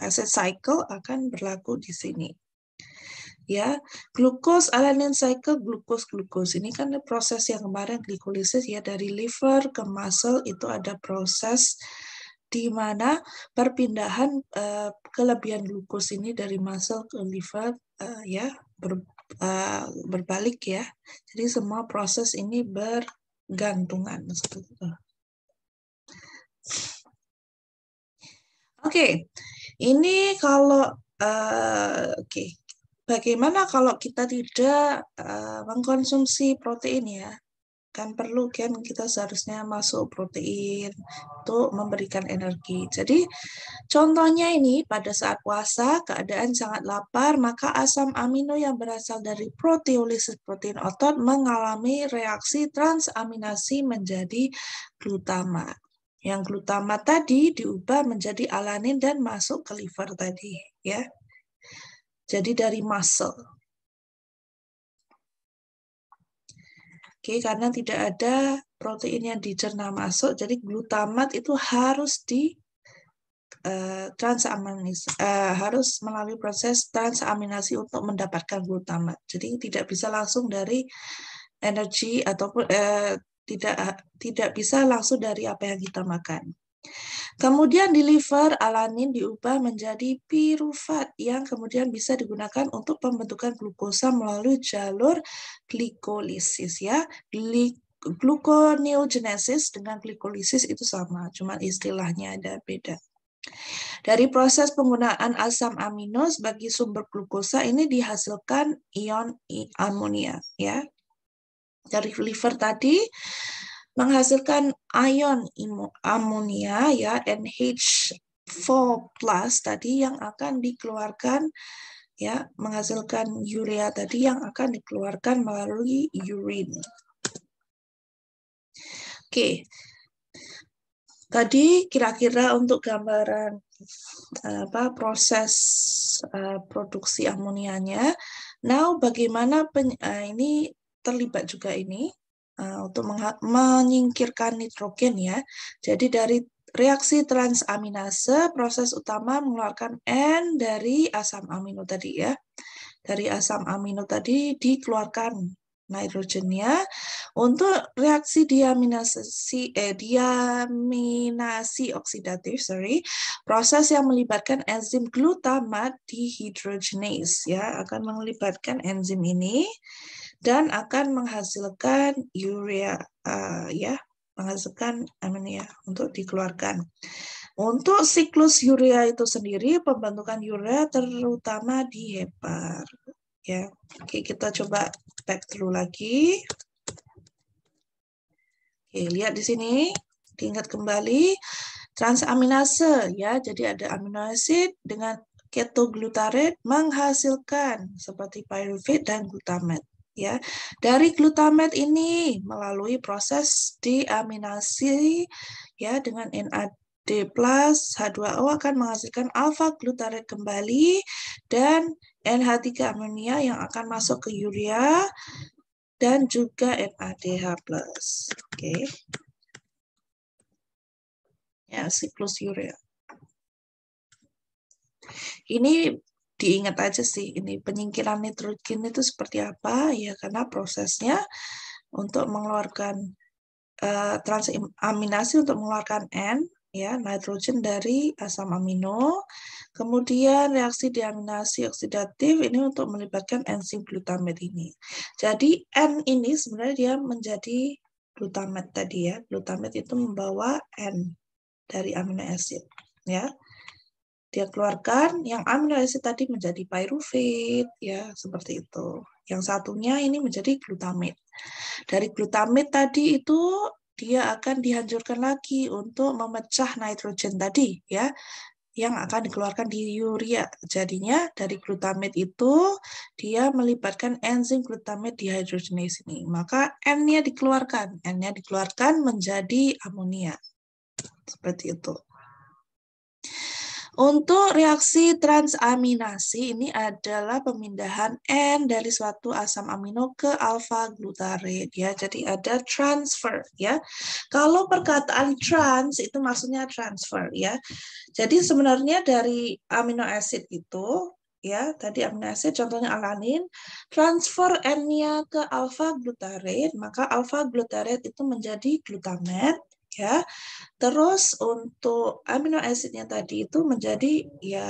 acid cycle akan berlaku di sini. Ya, glukos alanin cycle, glukos ini kan proses yang kemarin glikolisis ya, dari liver ke muscle itu ada proses di mana perpindahan kelebihan glukos ini dari muscle ke liver ya berbalik ya. Jadi semua proses ini bergantungan seperti itu. Oke, ini kalau bagaimana kalau kita tidak mengkonsumsi protein ya? Kan perlu kan kita seharusnya masuk protein untuk memberikan energi. Jadi contohnya ini pada saat puasa keadaan sangat lapar, maka asam amino yang berasal dari proteolisis protein otot mengalami reaksi transaminasi menjadi glutamat. Yang glutamat tadi diubah menjadi alanin dan masuk ke liver tadi ya. Jadi dari muscle. Oke, karena tidak ada protein yang dicerna masuk, jadi glutamat itu harus harus melalui proses transaminasi untuk mendapatkan glutamat. Jadi tidak bisa langsung dari energi ataupun tidak bisa langsung dari apa yang kita makan. Kemudian di liver, alanin diubah menjadi pirufat yang kemudian bisa digunakan untuk pembentukan glukosa melalui jalur glikolisis ya. Gluconeogenesis dengan glikolisis itu sama, cuma istilahnya ada beda. Dari proses penggunaan asam amino sebagai sumber glukosa ini dihasilkan ion amonia ya. Dari liver tadi menghasilkan ion amonia ya, NH4+ tadi yang akan dikeluarkan ya, menghasilkan urea tadi yang akan dikeluarkan melalui urine. Oke. Tadi kira-kira untuk gambaran proses produksi amonianya. Now bagaimana ini terlibat juga ini untuk menyingkirkan nitrogen ya. Jadi dari reaksi transaminase, proses utama mengeluarkan N dari asam amino tadi ya. Dari asam amino tadi dikeluarkan nitrogennya. Untuk reaksi diaminasi oksidatif, proses yang melibatkan enzim glutamat dehydrogenase ya, akan melibatkan enzim ini dan akan menghasilkan urea ya, menghasilkan amonia untuk dikeluarkan. Untuk siklus urea itu sendiri, pembentukan urea terutama di hepar. Ya, oke, kita coba back through lagi. Oke, lihat di sini, diingat kembali transaminase ya. Jadi ada amino acid dengan ketoglutarate menghasilkan seperti pyruvate dan glutamat. Ya, dari glutamat ini melalui proses diaminasi ya dengan NAD plus H2O akan menghasilkan alfa glutarate kembali dan NH3 amonia yang akan masuk ke urea dan juga NADH plus. Oke. Ya, siklus urea. Ini diingat aja sih, ini penyingkiran nitrogen itu seperti apa ya, karena prosesnya untuk mengeluarkan transaminasi untuk mengeluarkan N ya, nitrogen dari asam amino, kemudian reaksi diaminasi oksidatif ini untuk melibatkan enzim glutamat ini. Jadi N ini sebenarnya dia menjadi glutamat tadi ya, glutamat itu membawa N dari amino acid ya. Dia keluarkan yang amino acid tadi menjadi pyruvate ya, seperti itu. Yang satunya ini menjadi glutamate. Dari glutamate tadi itu dia akan dihancurkan lagi untuk memecah nitrogen tadi ya, yang akan dikeluarkan di urea. Jadinya dari glutamate itu dia melibatkan enzim glutamate dehydrogenase ini. Maka N-nya dikeluarkan. N-nya dikeluarkan menjadi amonia. Seperti itu. Untuk reaksi transaminasi ini adalah pemindahan N dari suatu asam amino ke alfa glutarate ya. Jadi ada transfer ya. Kalau perkataan trans itu maksudnya transfer ya. Jadi sebenarnya dari amino acid itu ya, tadi amino acid contohnya alanin, transfer N-nya ke alfa glutarate, maka alfa glutarate itu menjadi glutamat ya. Terus untuk amino acidnya tadi itu menjadi ya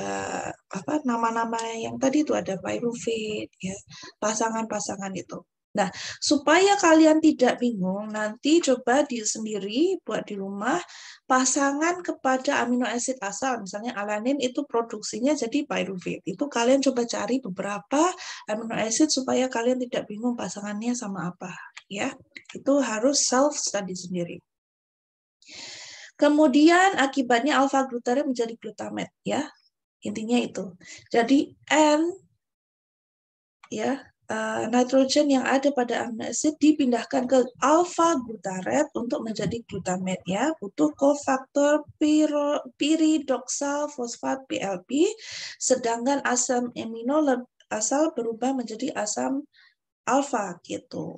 apa nama-nama yang tadi itu ada pyruvate ya, pasangan-pasangan itu. Nah, supaya kalian tidak bingung, nanti coba sendiri buat di rumah pasangan kepada amino acid asal, misalnya alanin itu produksinya jadi pyruvate. Itu kalian coba cari beberapa amino acid supaya kalian tidak bingung pasangannya sama apa ya. Itu harus self study sendiri. Kemudian akibatnya alfa glutarate menjadi glutamat ya. Intinya itu. Jadi N ya, nitrogen yang ada pada amino acid dipindahkan ke alfa glutarate untuk menjadi glutamat ya. Butuh kofaktor piridoksal fosfat PLP, sedangkan asam amino asal berubah menjadi asam alfa gitu.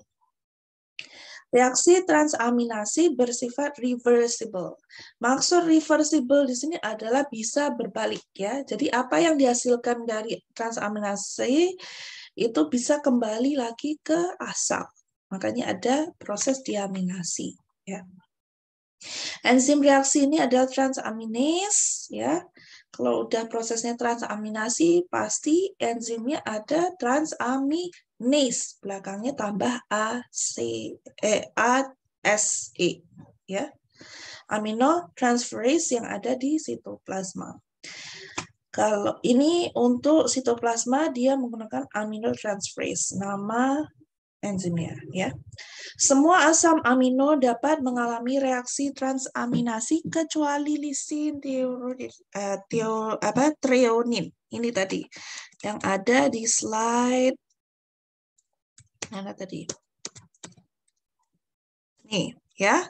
Reaksi transaminasi bersifat reversible. Maksud reversible di sini adalah bisa berbalik ya. Jadi apa yang dihasilkan dari transaminasi itu bisa kembali lagi ke asal. Makanya ada proses diaminasi ya. Enzim reaksi ini adalah transaminase ya. Kalau udah prosesnya transaminasi pasti enzimnya ada transaminase, belakangnya tambah ASE ya. Amino transferase yang ada di sitoplasma. Kalau ini untuk sitoplasma dia menggunakan amino transferase, nama enzimnya ya. Semua asam amino dapat mengalami reaksi transaminasi kecuali lisin treonin. Ini tadi yang ada di slide mana tadi? Nih, ya.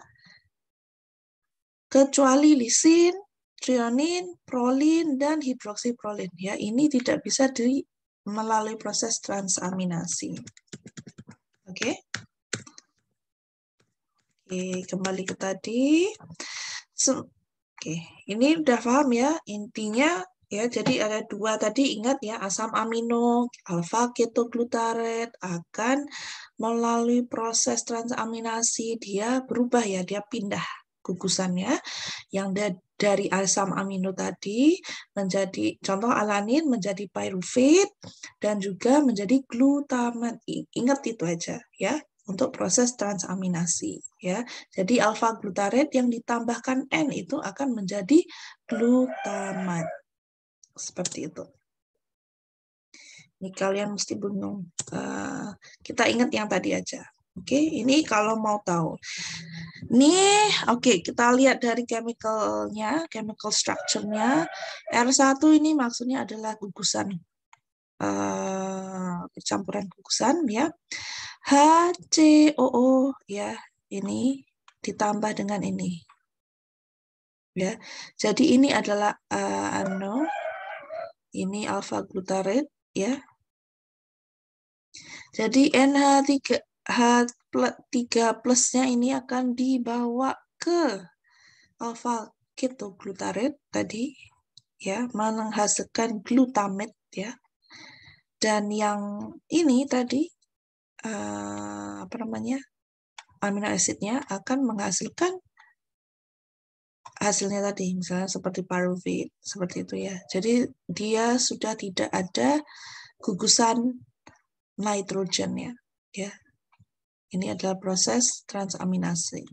Kecuali lisin, treonin, prolin dan hidroksiprolin ya. Ini tidak bisa melalui proses transaminasi. Oke. Oke, kembali ke tadi. Oke, ini udah paham ya. Intinya Ya, jadi ada dua tadi, ingat ya, asam amino alfa ketoglutarate akan melalui proses transaminasi dia berubah ya, dia pindah gugusannya yang dari asam amino tadi menjadi contoh alanin menjadi pyruvate dan juga menjadi glutamat. Ingat itu aja ya untuk proses transaminasi ya. Jadi alfa glutarate yang ditambahkan N itu akan menjadi glutamat. Seperti itu. Ini kalian mesti bingung. Kita ingat yang tadi aja. Oke, ini kalau mau tahu. Nih, oke, kita lihat dari chemical-nya, chemical structure-nya. R1 ini maksudnya adalah gugusan. Percampuran gugusan ya. HCOO ya, ini ditambah dengan ini. Ya. Jadi ini adalah ini alfa glutarate ya. Jadi H3 plusnya ini akan dibawa ke alfa ketoglutarate tadi ya, menghasilkan glutamate ya. Dan yang ini tadi apa namanya? Amino acidnya akan menghasilkan hasilnya tadi, misalnya seperti pyruvate, seperti itu ya. Jadi dia sudah tidak ada gugusan nitrogennya, ya. Ini adalah proses transaminasi.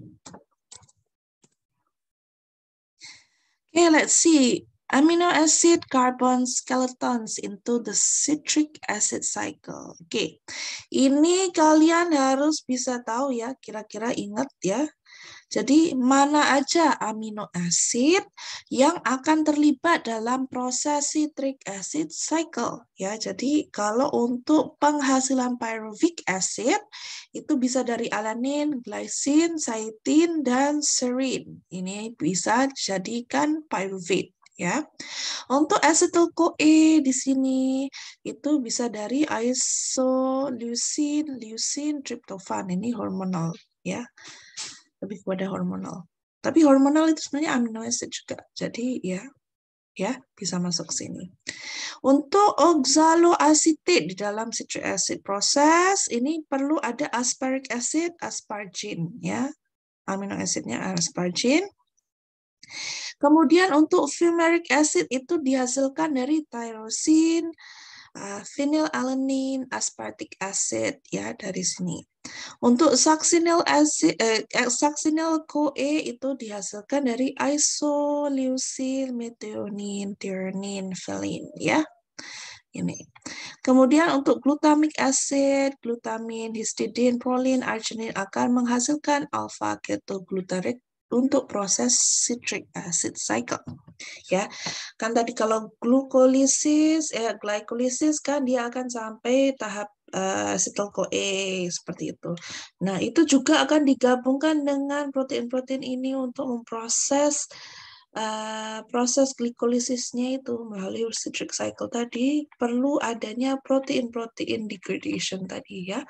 Okay, let's see. Amino acid carbon skeletons into the citric acid cycle. Oke, ini kalian harus bisa tahu ya, kira-kira ingat ya. Jadi mana aja amino acid yang akan terlibat dalam proses citric acid cycle ya. Jadi kalau untuk penghasilan pyruvic acid itu bisa dari alanin, glycine, cytine dan serine. Ini bisa dijadikan pyruvate ya. Untuk acetyl-CoA di sini itu bisa dari isoleucine, leucine, tryptophan. Ini hormonal ya. Lebih kepada hormonal. Tapi hormonal itu sebenarnya amino acid juga. Jadi ya bisa masuk sini. Untuk oxaloacetate di dalam citric acid proses ini perlu ada aspartic acid, aspargine ya. Amino acidnya aspargine. Kemudian untuk fumaric acid itu dihasilkan dari tyrosine, phenylalanine, aspartic acid ya dari sini. Untuk succinyl acid, succinyl-CoA itu dihasilkan dari isoleucine, methionine, threonine, valine ya. Ini. Kemudian untuk glutamic acid, glutamin, histidine, proline, arginine akan menghasilkan alpha ketoglutarate untuk proses citric acid cycle. Ya, kan tadi kalau glukolisis, glycolysis kan dia akan sampai tahap acetyl-CoA seperti itu. Nah, itu juga akan digabungkan dengan protein-protein ini untuk memproses proses glikolisisnya itu melalui citric cycle tadi perlu adanya protein-protein degradation tadi ya.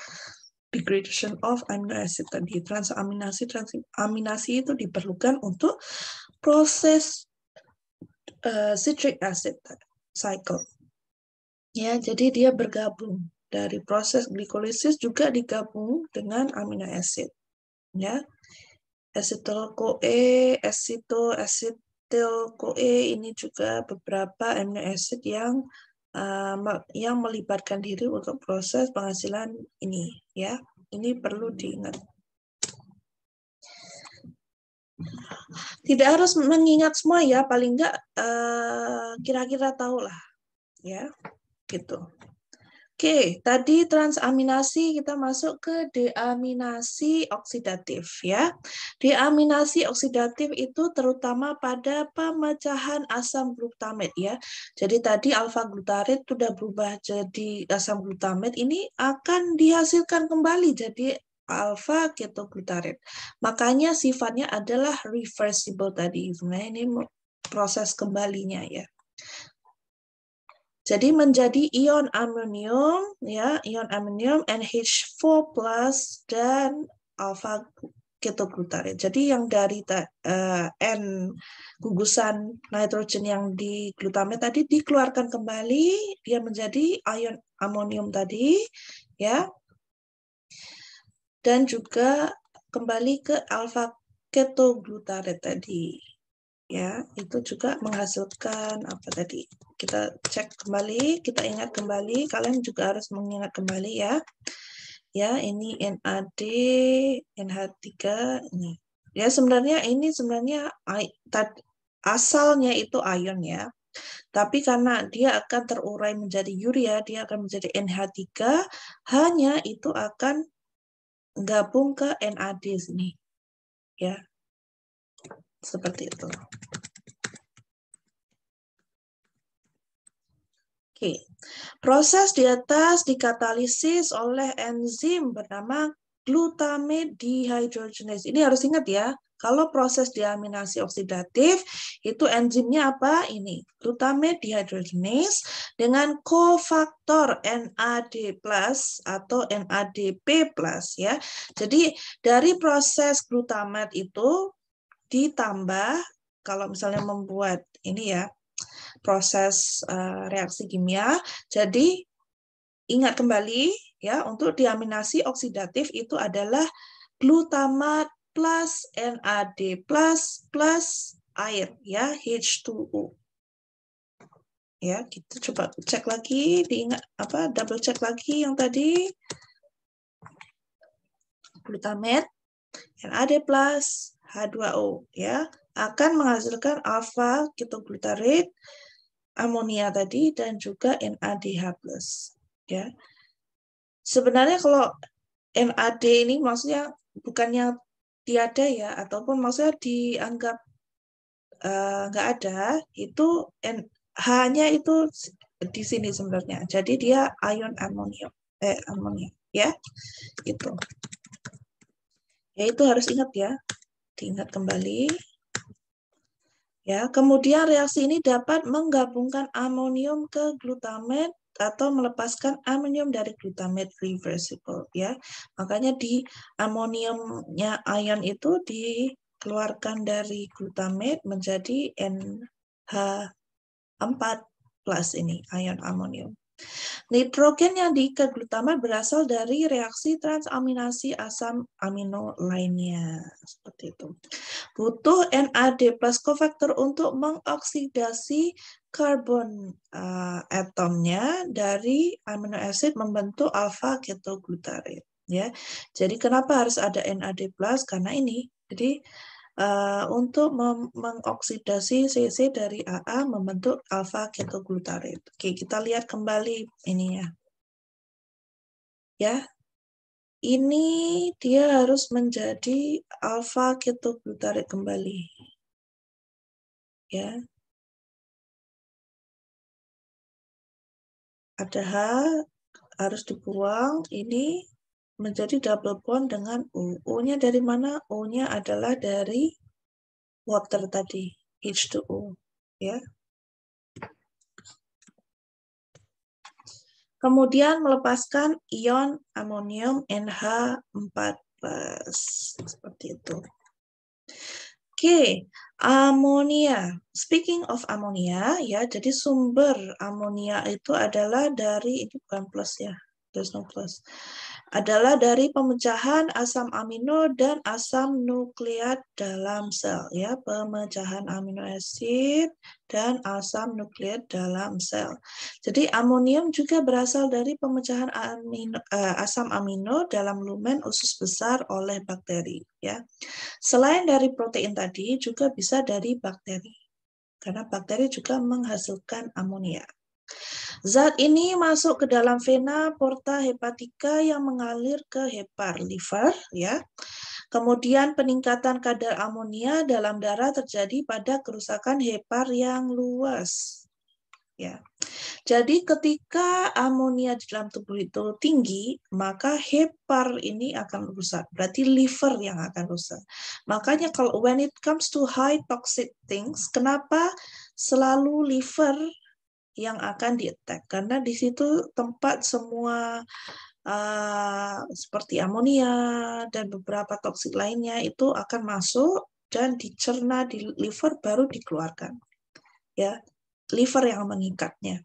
Degradation of amino acid tadi, transaminasi itu diperlukan untuk proses citric acid cycle. Ya, jadi dia bergabung dari proses glikolisis juga digabung dengan amino acid. Ya, acetyl-CoA, acetyl-CoA ini juga beberapa amino acid yang melibatkan diri untuk proses penghasilan ini ya. Ini perlu diingat. Tidak harus mengingat semua ya, paling enggak kira-kira tahulah ya. Gitu. Oke, tadi transaminasi kita masuk ke deaminasi oksidatif ya. Deaminasi oksidatif itu terutama pada pemecahan asam glutamate ya. Jadi tadi alfa glutarate sudah berubah jadi asam glutamate, ini akan dihasilkan kembali jadi alfa ketoglutarate. Makanya sifatnya adalah reversible tadi. Sebenarnya ini proses kembalinya ya. Jadi menjadi ion amonium ya, ion amonium NH4+ dan alfa ketoglutarid. Jadi yang dari N gugusan nitrogen yang di glutamat tadi dikeluarkan kembali, dia menjadi ion amonium tadi, ya. Dan juga kembali ke alfa ketoglutarid tadi. Ya, itu juga menghasilkan apa tadi? Kita cek kembali, kita ingat kembali, kalian juga harus mengingat kembali ya. Ya, ini NAD, NH3 ini. Ya, sebenarnya ini asalnya itu ion ya. Tapi karena dia akan terurai menjadi urea, dia akan menjadi NH3, hanya itu akan gabung ke NAD sini. Ya. Seperti itu. Oke. Proses di atas dikatalisis oleh enzim bernama glutamate dehydrogenase. Ini harus ingat ya, kalau proses deaminasi oksidatif, itu enzimnya apa? Ini, glutamate dehydrogenase dengan kofaktor NAD+ atau NADP+, ya. Jadi, dari proses glutamate itu ditambah, kalau misalnya membuat ini ya, proses reaksi kimia. Jadi ingat kembali ya, untuk deaminasi oksidatif itu adalah glutamat plus NAD plus air ya, H2O. Ya, kita coba cek lagi, diingat apa, double check lagi yang tadi. Glutamat NAD plus H2O ya, akan menghasilkan alfa ketoglutarid, amonia tadi, dan juga NADH+. Ya. Sebenarnya kalau NAD ini maksudnya bukannya tiada ya, ataupun maksudnya dianggap nggak ada, itu hanya itu di sini sebenarnya. Jadi dia ion amonium, amonia, ya, itu. Ya itu harus ingat ya, diingat kembali. Ya, kemudian reaksi ini dapat menggabungkan amonium ke glutamat atau melepaskan amonium dari glutamat reversible ya. Makanya di amoniumnya ion itu dikeluarkan dari glutamat menjadi NH4+ ini ion amonium. Nitrogen yang diikat glutamat berasal dari reaksi transaminasi asam amino lainnya. Seperti itu. Butuh NAD plus kofaktor untuk mengoksidasi karbon atomnya dari amino acid membentuk alfa ketoglutarid. Ya, jadi kenapa harus ada NAD plus? Karena ini. Jadi untuk mengoksidasi CC dari AA membentuk alfa ketoglutarid. Oke, kita lihat kembali ininya. Ya, ini dia harus menjadi alfa ketoglutarid kembali. Ya. Ada H harus dibuang, ini menjadi double bond dengan U. U-nya dari mana? U-nya adalah dari water tadi, H2O. Ya. Kemudian melepaskan ion amonium NH4+. Seperti itu. Oke, amonia. Speaking of amonia, ya, jadi sumber amonia itu adalah dari, ini bukan plus ya, there's no plus, adalah dari pemecahan asam amino dan asam nukleat dalam sel, ya, pemecahan amino asid dan asam nukleat dalam sel. Jadi amonium juga berasal dari pemecahan asam amino dalam lumen usus besar oleh bakteri, ya. Selain dari protein tadi, juga bisa dari bakteri. Karena bakteri juga menghasilkan amonia. Zat ini masuk ke dalam vena porta hepatica yang mengalir ke hepar liver, ya. Kemudian peningkatan kadar amonia dalam darah terjadi pada kerusakan hepar yang luas. Ya. Jadi ketika amonia di dalam tubuh itu tinggi, maka hepar ini akan rusak. Berarti liver yang akan rusak. Makanya kalau when it comes to high toxic things, kenapa selalu liver yang akan di-attack? Karena di situ tempat semua seperti amonia dan beberapa toksik lainnya itu akan masuk dan dicerna di liver baru dikeluarkan. Ya, liver yang mengikatnya.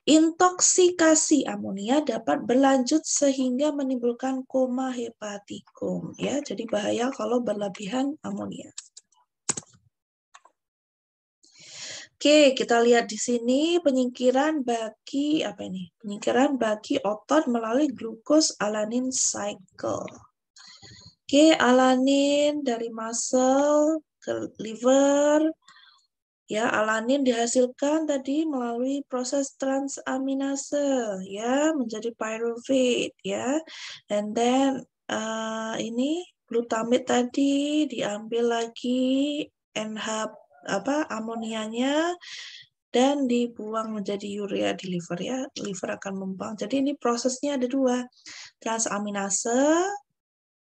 Intoksikasi amonia dapat berlanjut sehingga menimbulkan koma hepatikum. Ya, jadi bahaya kalau berlebihan amonia. Oke, kita lihat di sini penyingkiran bagi apa ini? Penyingkiran bagi otot melalui glukos alanin cycle. Oke, alanin dari muscle ke liver. Ya, alanin dihasilkan tadi melalui proses transaminase ya menjadi pyruvate ya. And then ini glutamate tadi diambil lagi NH amonianya dan dibuang menjadi urea di liver ya. Liver akan membuang. Jadi ini prosesnya ada dua.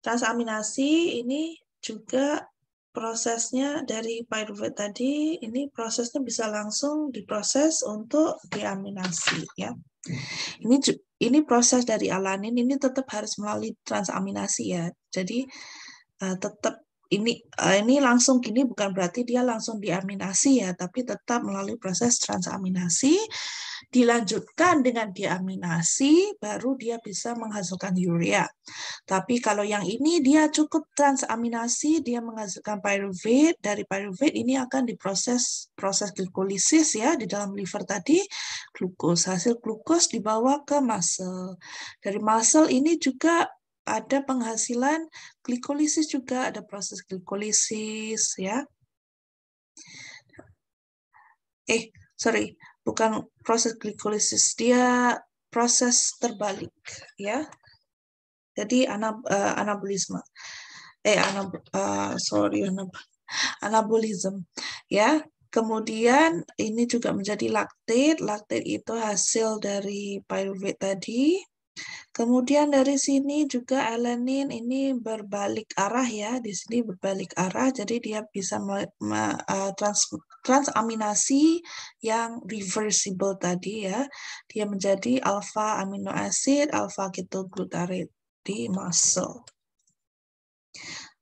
Transaminasi ini juga prosesnya dari pyruvate tadi, ini prosesnya bisa langsung diproses untuk diaminasi ya. Ini proses dari alanin ini tetap harus melalui transaminasi ya. Jadi tetap ini langsung gini bukan berarti dia langsung diaminasi ya, tapi tetap melalui proses transaminasi, dilanjutkan dengan diaminasi, baru dia bisa menghasilkan urea. Tapi kalau yang ini dia cukup transaminasi, dia menghasilkan pyruvate, dari pyruvate ini akan diproses proses glikolisis ya di dalam liver tadi, glukos, hasil glukos dibawa ke muscle. Dari muscle ini juga ada penghasilan glikolisis juga, ada proses glikolisis ya. Sorry, bukan proses glikolisis, dia proses terbalik ya. Jadi anabolisme. Anabolism ya. Kemudian ini juga menjadi laktat. Laktat itu hasil dari pyruvate tadi. Kemudian dari sini juga alanin ini berbalik arah ya, di sini berbalik arah, jadi dia bisa transaminasi yang reversible tadi ya, dia menjadi alpha amino acid, alpha ketoglutarate di muscle.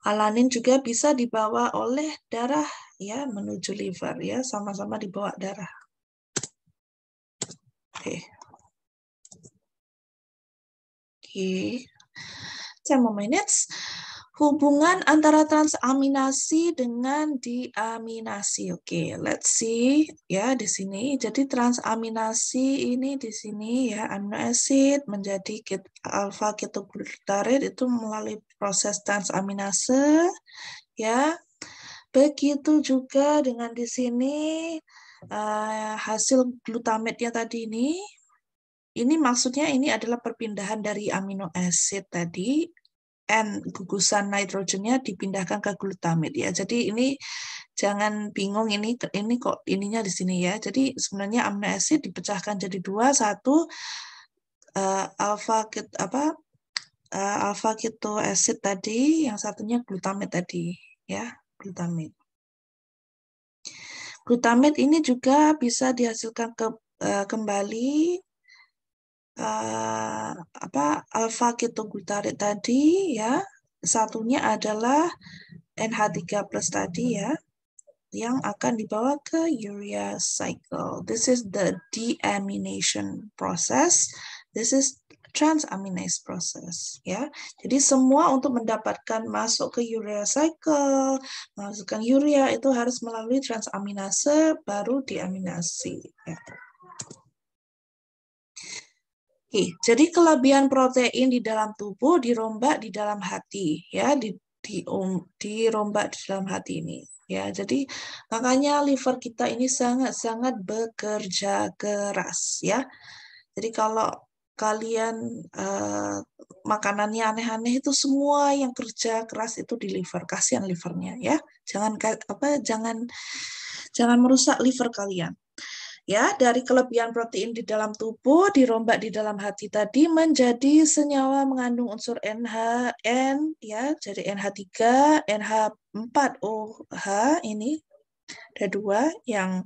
Alanin juga bisa dibawa oleh darah ya menuju liver ya, sama-sama dibawa darah. Oke. 10 more minutes. Hubungan antara transaminasi dengan diaminasi. Oke, let's see ya di sini. Jadi transaminasi ini di sini ya amino acid menjadi alpha ketoglutarate itu melalui proses transaminase ya. Begitu juga dengan di sini hasil glutamate-nya tadi ini. Ini maksudnya ini adalah perpindahan dari amino acid tadi, N gugusan nitrogennya dipindahkan ke glutamate ya. Jadi ini jangan bingung ini kok ininya di sini ya. Jadi sebenarnya amino acid dipecahkan jadi dua, satu alpha keto acid tadi, yang satunya glutamate tadi ya, glutamate. Glutamate ini juga bisa dihasilkan kembali alpha ketoglutarate tadi ya, satunya adalah NH3+ tadi ya, yang akan dibawa ke urea cycle. This is the deamination process. This is transaminase process ya. Jadi semua untuk mendapatkan masuk ke urea cycle, masukkan urea itu harus melalui transaminase baru diaminasi ya. Jadi kelebihan protein di dalam tubuh dirombak di dalam hati ya, dirombak di dalam hati ini ya. Jadi makanya liver kita ini sangat-sangat bekerja keras ya. Jadi kalau kalian makanannya aneh-aneh itu semua yang kerja keras itu di liver, kasihan livernya ya. Jangan merusak liver kalian. Ya, dari kelebihan protein di dalam tubuh dirombak di dalam hati tadi menjadi senyawa mengandung unsur NHN ya, jadi NH3, NH4OH ini ada dua yang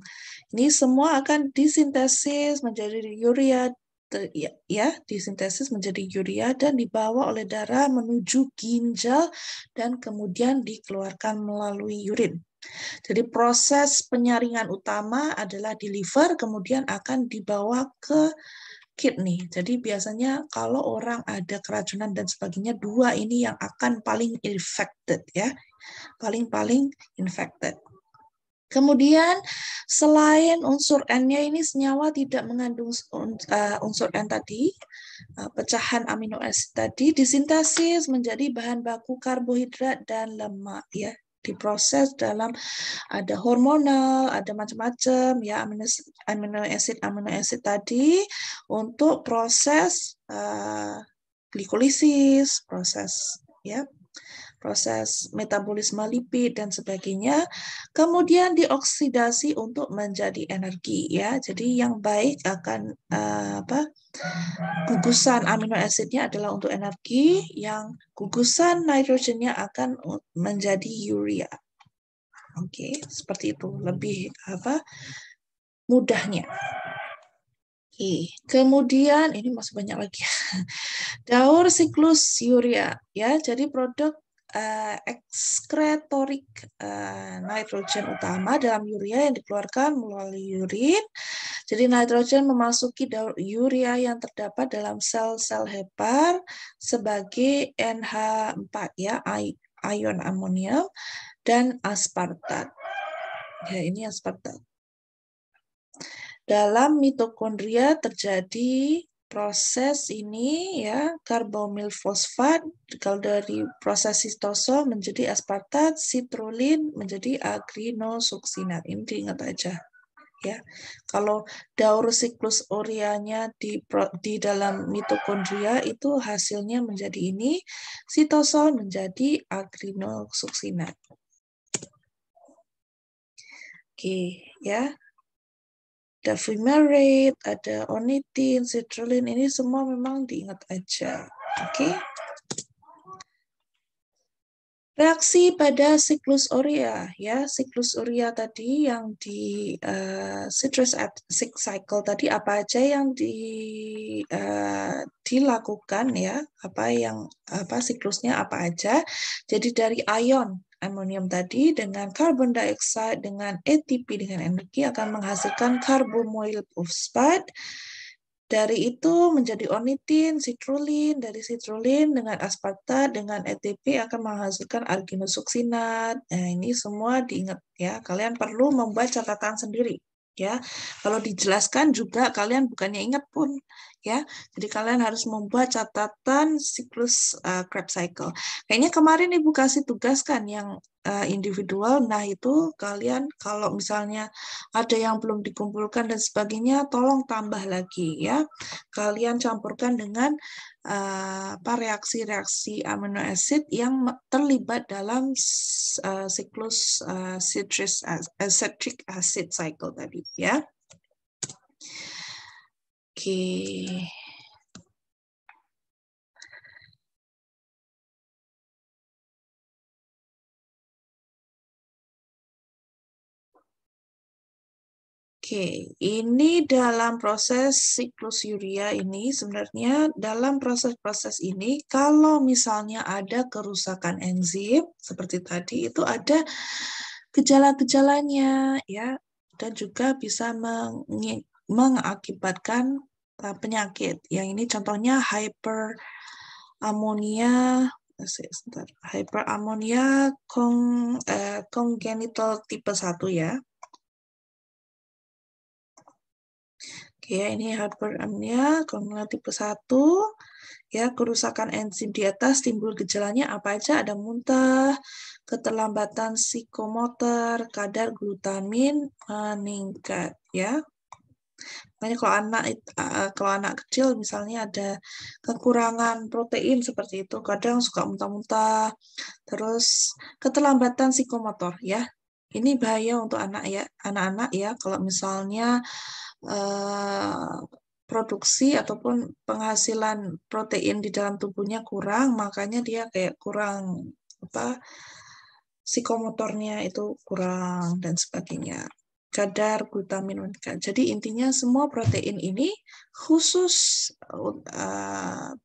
ini semua akan disintesis menjadi urea disintesis menjadi urea dan dibawa oleh darah menuju ginjal dan kemudian dikeluarkan melalui urin. Jadi proses penyaringan utama adalah di liver, kemudian akan dibawa ke kidney. Jadi biasanya kalau orang ada keracunan dan sebagainya, dua ini yang akan paling infected ya, paling infected. Kemudian selain unsur N-nya ini senyawa tidak mengandung unsur N tadi, pecahan amino asid tadi disintesis menjadi bahan baku karbohidrat dan lemak ya. Diproses dalam ada hormonal, ada macam-macam ya amino asid tadi untuk proses glikolisis, proses metabolisme lipid dan sebagainya, kemudian dioksidasi untuk menjadi energi ya. Jadi yang baik akan gugusan amino asidnya adalah untuk energi, yang gugusan nitrogennya akan menjadi urea. Oke, seperti itu lebih mudahnya. Oke, kemudian ini masih banyak lagi. Daur siklus urea ya, jadi produk ekskretorik nitrogen utama dalam urea yang dikeluarkan melalui urin. Jadi nitrogen memasuki daur urea yang terdapat dalam sel-sel hepar sebagai NH4 ya, ion amonium dan aspartat. Ya, ini aspartat. Dalam mitokondria terjadi proses ini ya, karbomil fosfat, kalau dari proses sitosol menjadi aspartat, sitrulin menjadi agrinosuksinat. Ini diingat aja ya. Kalau daur siklus ureanya di dalam mitokondria itu hasilnya menjadi ini, sitosol menjadi agrinosuksinat. Oke, ya. Ada fumarate, ada ornithine, citrulline, ini semua memang diingat aja. Oke. Reaksi pada siklus urea ya, siklus urea tadi yang di citrus cycle tadi apa aja yang dilakukan ya, siklusnya apa aja. Jadi dari ion amonium tadi dengan karbon dioksida dengan ATP dengan energi akan menghasilkan karbomoil fosfat. Dari itu menjadi ornitin, citrulin, dari citrulin dengan aspartat dengan ATP akan menghasilkan arginosuksinat. Nah, ini semua diingat ya. Kalian perlu membuat catatan sendiri ya. Kalau dijelaskan juga kalian bukannya ingat pun ya. Jadi kalian harus membuat catatan siklus Krebs cycle. Kayaknya kemarin Ibu kasih tugas kan yang individual. Nah, itu kalian kalau misalnya ada yang belum dikumpulkan dan sebagainya, tolong tambah lagi ya. Kalian campurkan dengan reaksi-reaksi amino acid yang terlibat dalam siklus citric acid cycle tadi ya. Oke. Oke, ini dalam proses siklus urea ini sebenarnya dalam proses-proses ini kalau misalnya ada kerusakan enzim seperti tadi itu ada gejala-gejalanya ya, dan juga bisa mengakibatkan penyakit. Yang ini contohnya hyperammonia congenital tipe 1 ya. Oke, ini hyperammonia congenital tipe 1. Ya, kerusakan enzim di atas timbul gejalanya apa aja? Ada muntah, keterlambatan psikomotor, kadar glutamin meningkat ya. Makanya kalau anak kecil misalnya ada kekurangan protein seperti itu, kadang suka muntah-muntah, terus keterlambatan psikomotor ya. Ini bahaya untuk anak-anak ya, kalau misalnya produksi ataupun penghasilan protein di dalam tubuhnya kurang, makanya dia kayak kurang psikomotornya itu kurang dan sebagainya. kadar glutamin unika. Jadi intinya semua protein ini khusus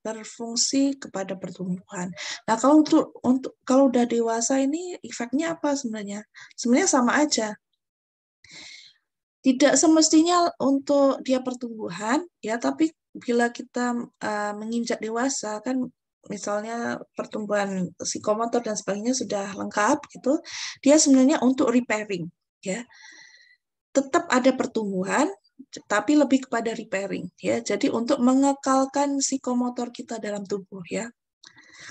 berfungsi kepada pertumbuhan. Nah, kalau kalau udah dewasa ini efeknya apa sebenarnya? Sebenarnya sama aja. Tidak semestinya untuk dia pertumbuhan ya, tapi bila kita menginjak dewasa kan, misalnya pertumbuhan psikomotor dan sebagainya sudah lengkap gitu, dia sebenarnya untuk repairing ya. Tetap ada pertumbuhan, tapi lebih kepada repairing ya. Jadi untuk mengekalkan psikomotor kita dalam tubuh ya.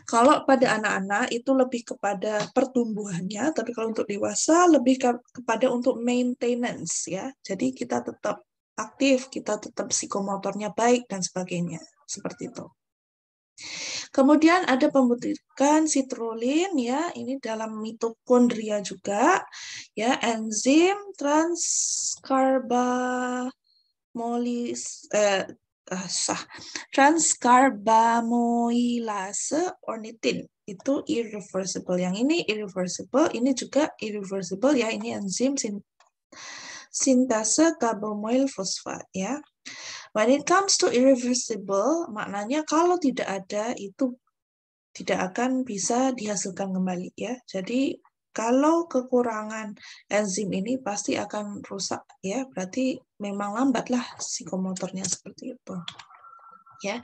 Kalau pada anak-anak itu lebih kepada pertumbuhannya, tapi kalau untuk dewasa lebih kepada untuk maintenance ya. Jadi kita tetap aktif, kita tetap psikomotornya baik dan sebagainya. Seperti itu. Kemudian ada pembentukan sitrulin ya, ini dalam mitokondria juga ya, enzim transkarbamoilase ornithin itu irreversible. Yang ini irreversible, ini juga irreversible ya, ini enzim sintase karbomoil fosfat ya. When it comes to irreversible, maknanya kalau tidak ada itu tidak akan bisa dihasilkan kembali ya. Jadi kalau kekurangan enzim ini pasti akan rusak ya, berarti memang lambatlah psikomotornya seperti itu. Ya.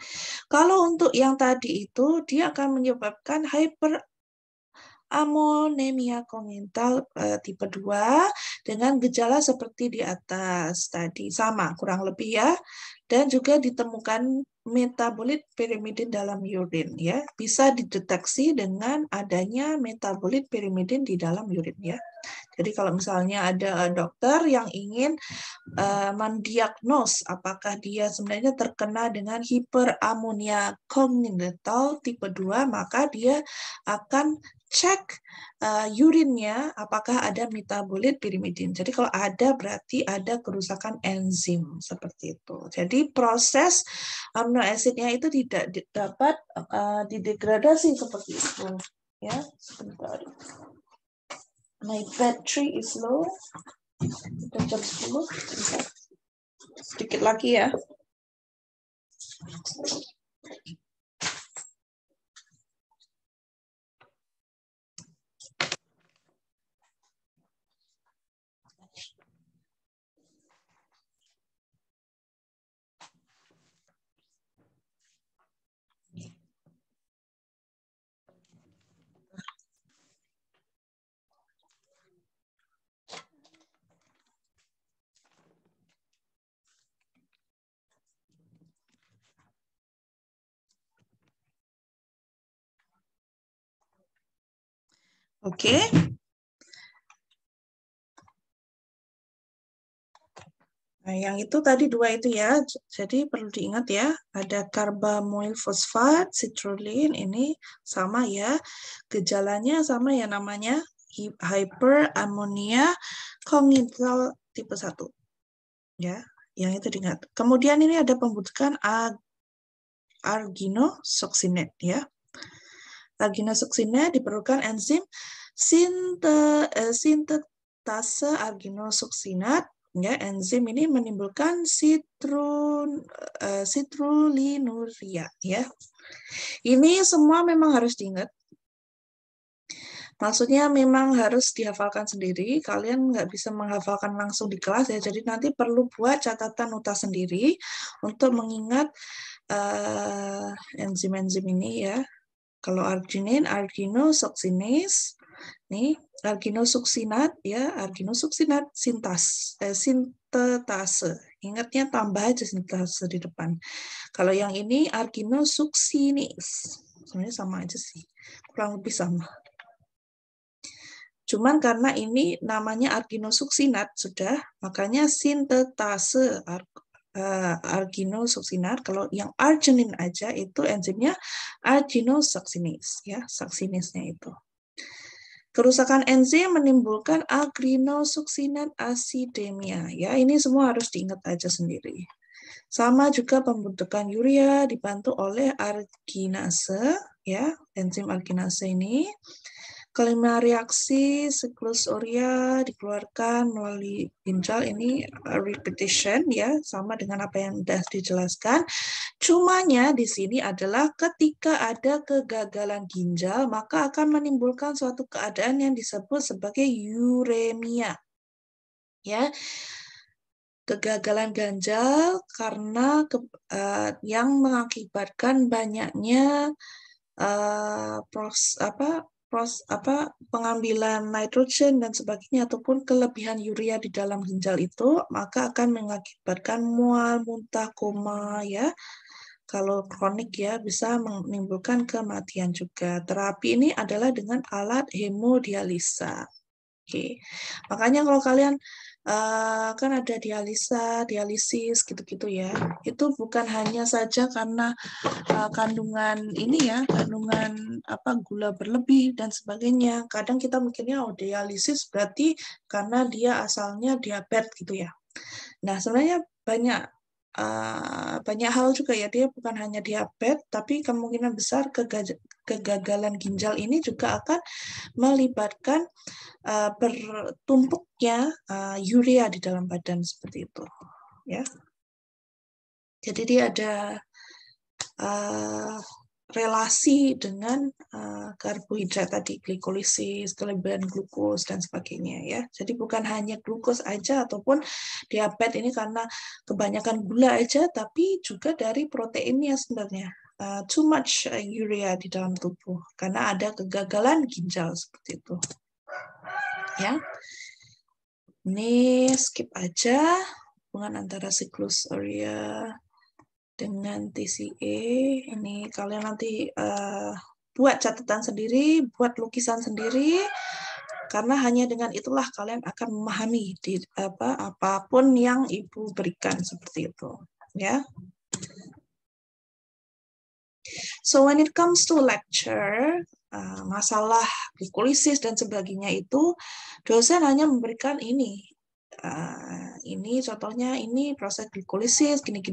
Kalau untuk yang tadi itu dia akan menyebabkan hyperamonemia kongenital tipe 2 dengan gejala seperti di atas tadi, sama kurang lebih ya. Dan juga ditemukan metabolit pirimidin dalam urin ya, bisa dideteksi dengan adanya metabolit pirimidin di dalam urin ya. Jadi kalau misalnya ada dokter yang ingin mendiagnos apakah dia sebenarnya terkena dengan hiperamonia kongenital tipe 2, maka dia akan cek urinnya apakah ada metabolit pirimidin. Jadi kalau ada berarti ada kerusakan enzim seperti itu. Jadi proses amino asidnya itu tidak dapat didegradasi seperti itu. Ya, sebentar. My battery is low. Udah jam 10. Sedikit lagi ya. Oke. Nah, yang itu tadi dua itu ya. Jadi perlu diingat ya, ada karbamoil fosfat, citrulline ini sama ya. Gejalanya sama ya, namanya hyperammonia congenital tipe 1. Ya, yang itu diingat. Kemudian ini ada pembentukan arginosuccinate ya. Arginosuccinate diperlukan enzim sintetase arginosuccinat ya. Enzim ini menimbulkan citrullinuria ya. Ini semua memang harus diingat. Maksudnya memang harus dihafalkan sendiri. Kalian nggak bisa menghafalkan langsung di kelas ya. Jadi nanti perlu buat catatan nota sendiri untuk mengingat enzim-enzim ini ya. Kalau arginin, arginosuccinase, nih arginosuccinat ya, arginosuccinat sintetase. Ingatnya tambah aja sintetase di depan. Kalau yang ini arginosuccinase, sebenarnya sama aja sih, kurang lebih sama. Cuman karena ini namanya arginosuccinat sudah, makanya sintetase arginosuccinat. Kalau yang arginin aja itu enzimnya arginosuccinase ya, succinase-nya itu. Kerusakan enzim menimbulkan arginosuccinat acidemia ya. Ini semua harus diingat aja sendiri. Sama juga pembentukan urea dibantu oleh arginase ya, enzim arginase ini. kelima reaksi siklus urea dikeluarkan melalui ginjal ini repetition ya, sama dengan apa yang sudah dijelaskan. Cumanya di sini adalah ketika ada kegagalan ginjal maka akan menimbulkan suatu keadaan yang disebut sebagai uremia. Ya, kegagalan ginjal karena yang mengakibatkan banyaknya pengambilan nitrogen dan sebagainya ataupun kelebihan urea di dalam ginjal itu, maka akan mengakibatkan mual, muntah, koma ya. Kalau kronik ya bisa menimbulkan kematian juga. Terapi ini adalah dengan alat hemodialisa. Oke, makanya kalau kalian kan ada dialisis gitu-gitu ya. Itu bukan hanya saja karena kandungan ini ya, kandungan gula berlebih dan sebagainya. Kadang kita mikirnya dialisis berarti karena dia asalnya diabetes gitu ya. Nah, sebenarnya banyak hal juga ya, dia bukan hanya diabetes, tapi kemungkinan besar kegagalan ginjal ini juga akan melibatkan bertumpuknya urea di dalam badan seperti itu, ya. Jadi dia ada relasi dengan karbohidrat tadi, glikolisis, kelebihan glukos dan sebagainya ya. Jadi bukan hanya glukos aja ataupun diabetes ini karena kebanyakan gula aja, tapi juga dari proteinnya sebenarnya. Too much urea di dalam tubuh karena ada kegagalan ginjal seperti itu. Ya. Ini skip aja hubungan antara siklus urea dengan TCA. Ini kalian nanti buat catatan sendiri, buat lukisan sendiri, karena hanya dengan itulah kalian akan memahami apapun yang Ibu berikan seperti itu, ya. So when it comes to lecture, masalah glikolisis dan sebagainya itu, dosen hanya memberikan ini. Ini contohnya ini proses glikolisis gini.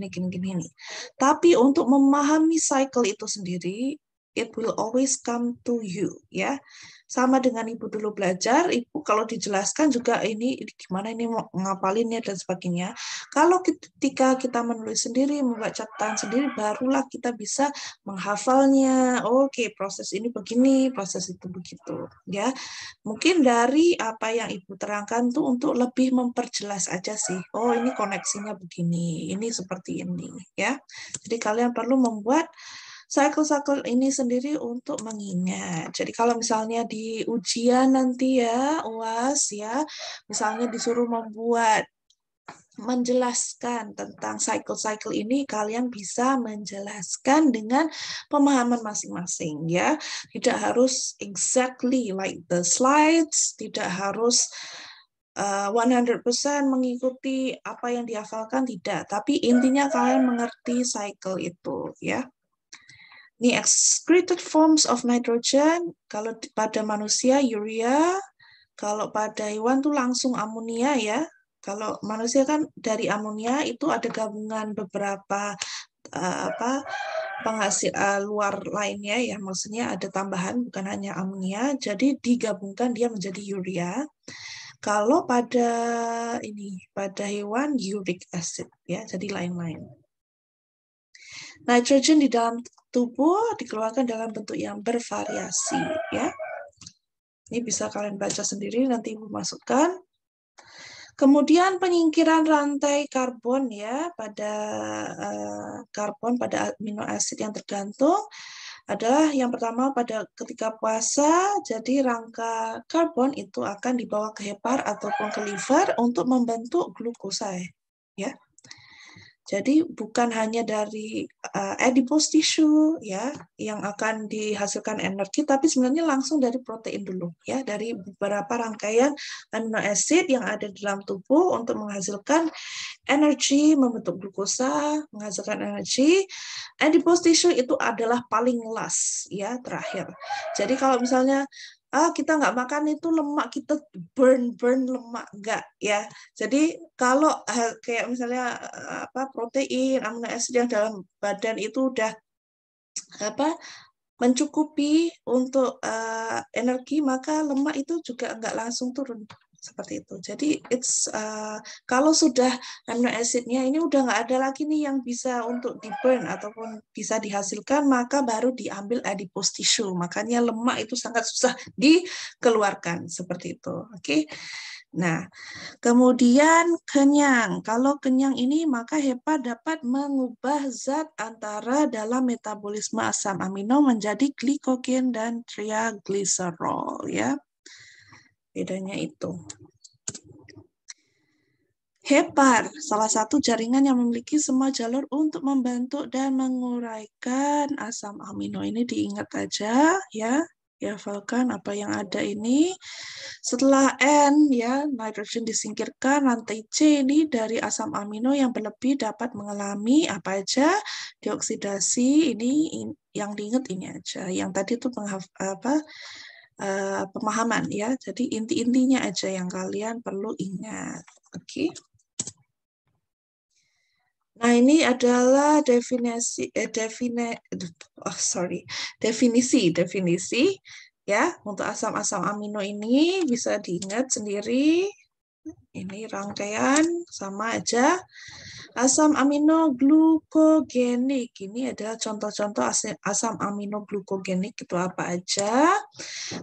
Tapi untuk memahami cycle itu sendiri, it will always come to you ya. Sama dengan Ibu dulu belajar, Ibu kalau dijelaskan juga ini gimana ini mau ngapalinnya dan sebagainya. Kalau ketika kita menulis sendiri, membuat catatan sendiri, barulah kita bisa menghafalnya. Oke, proses ini begini, proses itu begitu ya. Mungkin dari apa yang Ibu terangkan tuh untuk lebih memperjelas aja sih. Oh, ini koneksinya begini, ini seperti ini ya. Jadi kalian perlu membuat cycle-cycle ini sendiri untuk mengingat. Jadi kalau misalnya di ujian nanti ya, UAS ya, misalnya disuruh menjelaskan tentang cycle-cycle ini, kalian bisa menjelaskan dengan pemahaman masing-masing ya. Tidak harus exactly like the slides, tidak harus 100% mengikuti apa yang dihafalkan, tidak. Tapi intinya kalian mengerti cycle itu ya. Ini excreted forms of nitrogen, kalau pada manusia urea, kalau pada hewan tuh langsung amonia ya. Kalau manusia kan dari amonia itu ada gabungan beberapa penghasil luar lainnya ya, maksudnya ada tambahan bukan hanya amonia, jadi digabungkan dia menjadi urea. Kalau pada hewan uric acid ya, jadi lain-lain. Nitrogen di dalam tubuh dikeluarkan dalam bentuk yang bervariasi ya. Ini bisa kalian baca sendiri, nanti Ibu masukkan. Kemudian penyingkiran rantai karbon ya pada karbon pada amino asid yang tergantung adalah yang pertama pada ketika puasa, jadi rangka karbon itu akan dibawa ke hepar ataupun ke liver untuk membentuk glukosa ya. Jadi bukan hanya dari adipose tissue ya yang akan dihasilkan energi, tapi sebenarnya langsung dari protein dulu ya, dari beberapa rangkaian amino acid yang ada di dalam tubuh untuk menghasilkan energi, membentuk glukosa, menghasilkan energi. Adipose tissue itu adalah paling last ya, terakhir. Jadi kalau misalnya kita nggak makan itu lemak, kita burn lemak, enggak ya. Jadi kalau kayak misalnya protein, amino acid yang dalam badan itu udah mencukupi untuk energi, maka lemak itu juga nggak langsung turun seperti itu. Jadi kalau sudah amino acidnya ini udah nggak ada lagi nih yang bisa untuk di burn ataupun bisa dihasilkan, maka baru diambil adipose tissue. Makanya lemak itu sangat susah dikeluarkan seperti itu. Oke. Nah, kemudian kenyang. Kalau kenyang ini maka HEPA dapat mengubah zat antara dalam metabolisme asam amino menjadi glikogen dan triagliserol ya. Bedanya itu. HEPAR, salah satu jaringan yang memiliki semua jalur untuk membentuk dan menguraikan asam amino. Ini diingat aja ya. Dihafalkan apa yang ada ini. Setelah N ya, nitrogen disingkirkan, rantai C ini dari asam amino yang berlebih dapat mengalami apa aja? Dioksidasi. Ini yang diingat ini aja. Yang tadi itu pemahaman ya. Jadi inti-intinya aja yang kalian perlu ingat. Oke. Nah, ini adalah definisi ya untuk asam-asam amino ini bisa diingat sendiri. Ini rangkaian sama aja. Asam amino glukogenik ini adalah contoh-contoh asam amino glukogenik itu apa aja.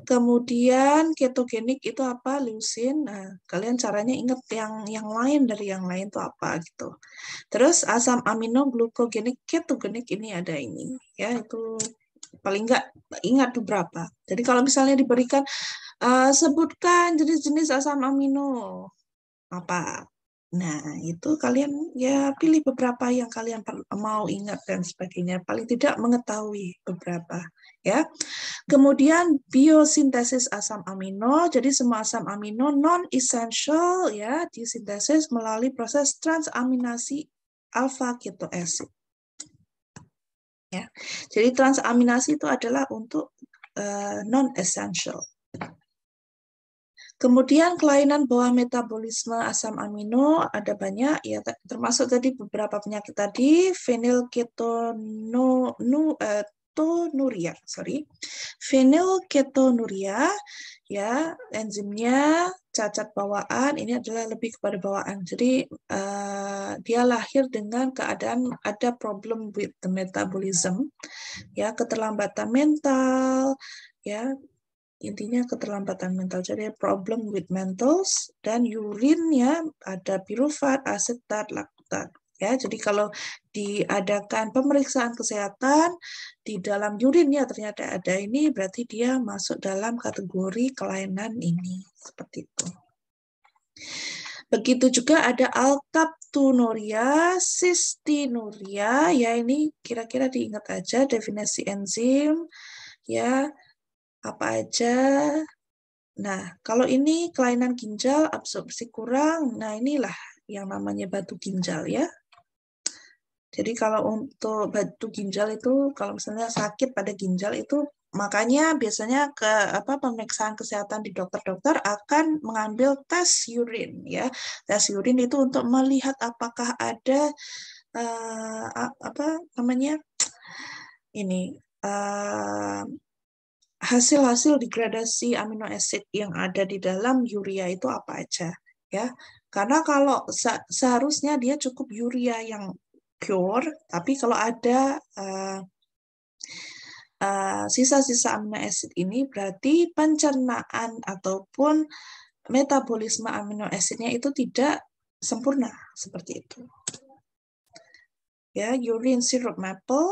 Kemudian ketogenik itu apa? Leucin. Nah, kalian caranya ingat yang lain dari yang lain itu apa gitu. Terus asam amino glukogenik ketogenik ini ada ini ya, itu paling enggak ingat beberapa. Jadi kalau misalnya diberikan sebutkan jenis-jenis asam amino apa. Nah, itu kalian ya pilih beberapa yang kalian mau ingat dan sebagainya. Paling tidak mengetahui beberapa ya. Kemudian biosintesis asam amino. Jadi semua asam amino non essential ya disintesis melalui proses transaminasi alpha keto acid. Ya. Jadi transaminasi itu adalah untuk non essential. Kemudian kelainan bawah metabolisme asam amino ada banyak ya, termasuk tadi beberapa penyakit tadi, fenilketonuria ya, enzimnya cacat bawaan, ini adalah lebih kepada bawaan. Jadi dia lahir dengan keadaan ada problem with the metabolism ya, keterlambatan mental ya, intinya keterlambatan mental. Jadi problem with mentals, dan urinnya ada pirufat, asetat, laktat. Ya, jadi kalau diadakan pemeriksaan kesehatan di dalam urinnya ternyata ada ini, berarti dia masuk dalam kategori kelainan ini. Seperti itu. Begitu juga ada alkaptonuria, sistinuria, ya ini kira-kira diingat aja definisi enzim, ya apa aja. Nah, kalau ini kelainan ginjal, absorpsi kurang, nah inilah yang namanya batu ginjal ya. Jadi kalau untuk batu ginjal itu, kalau misalnya sakit pada ginjal itu, makanya biasanya pemeriksaan kesehatan di dokter-dokter akan mengambil tes urin ya. Tes urin itu untuk melihat apakah ada hasil-hasil degradasi amino acid yang ada di dalam urea itu apa aja ya. Karena kalau seharusnya dia cukup urea yang pure, tapi kalau ada sisa-sisa amino acid ini berarti pencernaan ataupun metabolisme amino acidnya itu tidak sempurna seperti itu. Ya, urine syrup maple,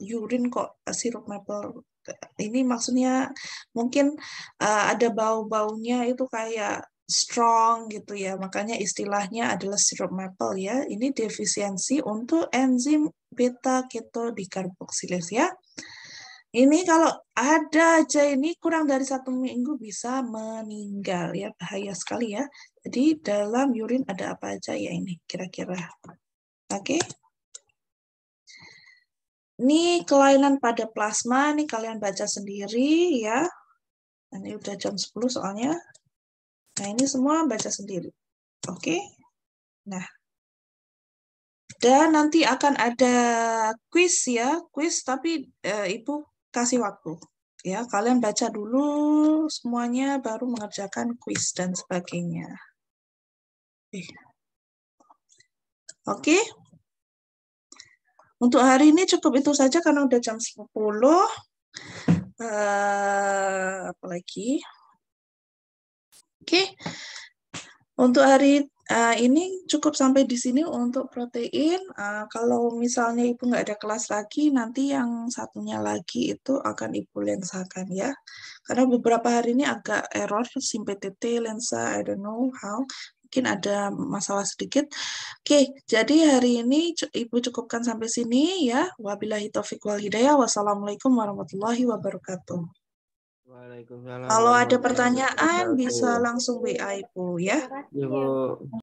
urine kok sirup maple. Ini maksudnya mungkin ada bau-baunya itu kayak strong gitu ya, makanya istilahnya adalah sirup maple ya. Ini defisiensi untuk enzim beta keto dikarboksilase ya. Ini kalau ada aja ini kurang dari 1 minggu bisa meninggal ya, bahaya sekali ya. Jadi dalam urin ada apa aja ya ini kira-kira. Oke. Ini kelainan pada plasma, ini kalian baca sendiri ya. Ini udah jam 10 soalnya. Nah, ini semua baca sendiri. Oke. Nah. Dan nanti akan ada kuis ya, kuis tapi Ibu kasih waktu. Ya, kalian baca dulu semuanya baru mengerjakan kuis dan sebagainya. Oke. Untuk hari ini cukup itu saja karena udah jam 10. Apa lagi? Oke. Untuk hari ini cukup sampai di sini untuk protein. Kalau misalnya Ibu nggak ada kelas lagi, nanti yang satunya lagi itu akan Ibu lensakan ya. Karena beberapa hari ini agak error, SIM PTT, lensa, I don't know how. Mungkin ada masalah sedikit. Oke, jadi hari ini Ibu cukupkan sampai sini ya. Wabillahi taufiq wal hidayah. Wassalamualaikum warahmatullahi wabarakatuh. Waalaikumsalam Kalau ada warahmatullahi pertanyaan wabarakatuh. bisa langsung WA Ibu ya. Ibu.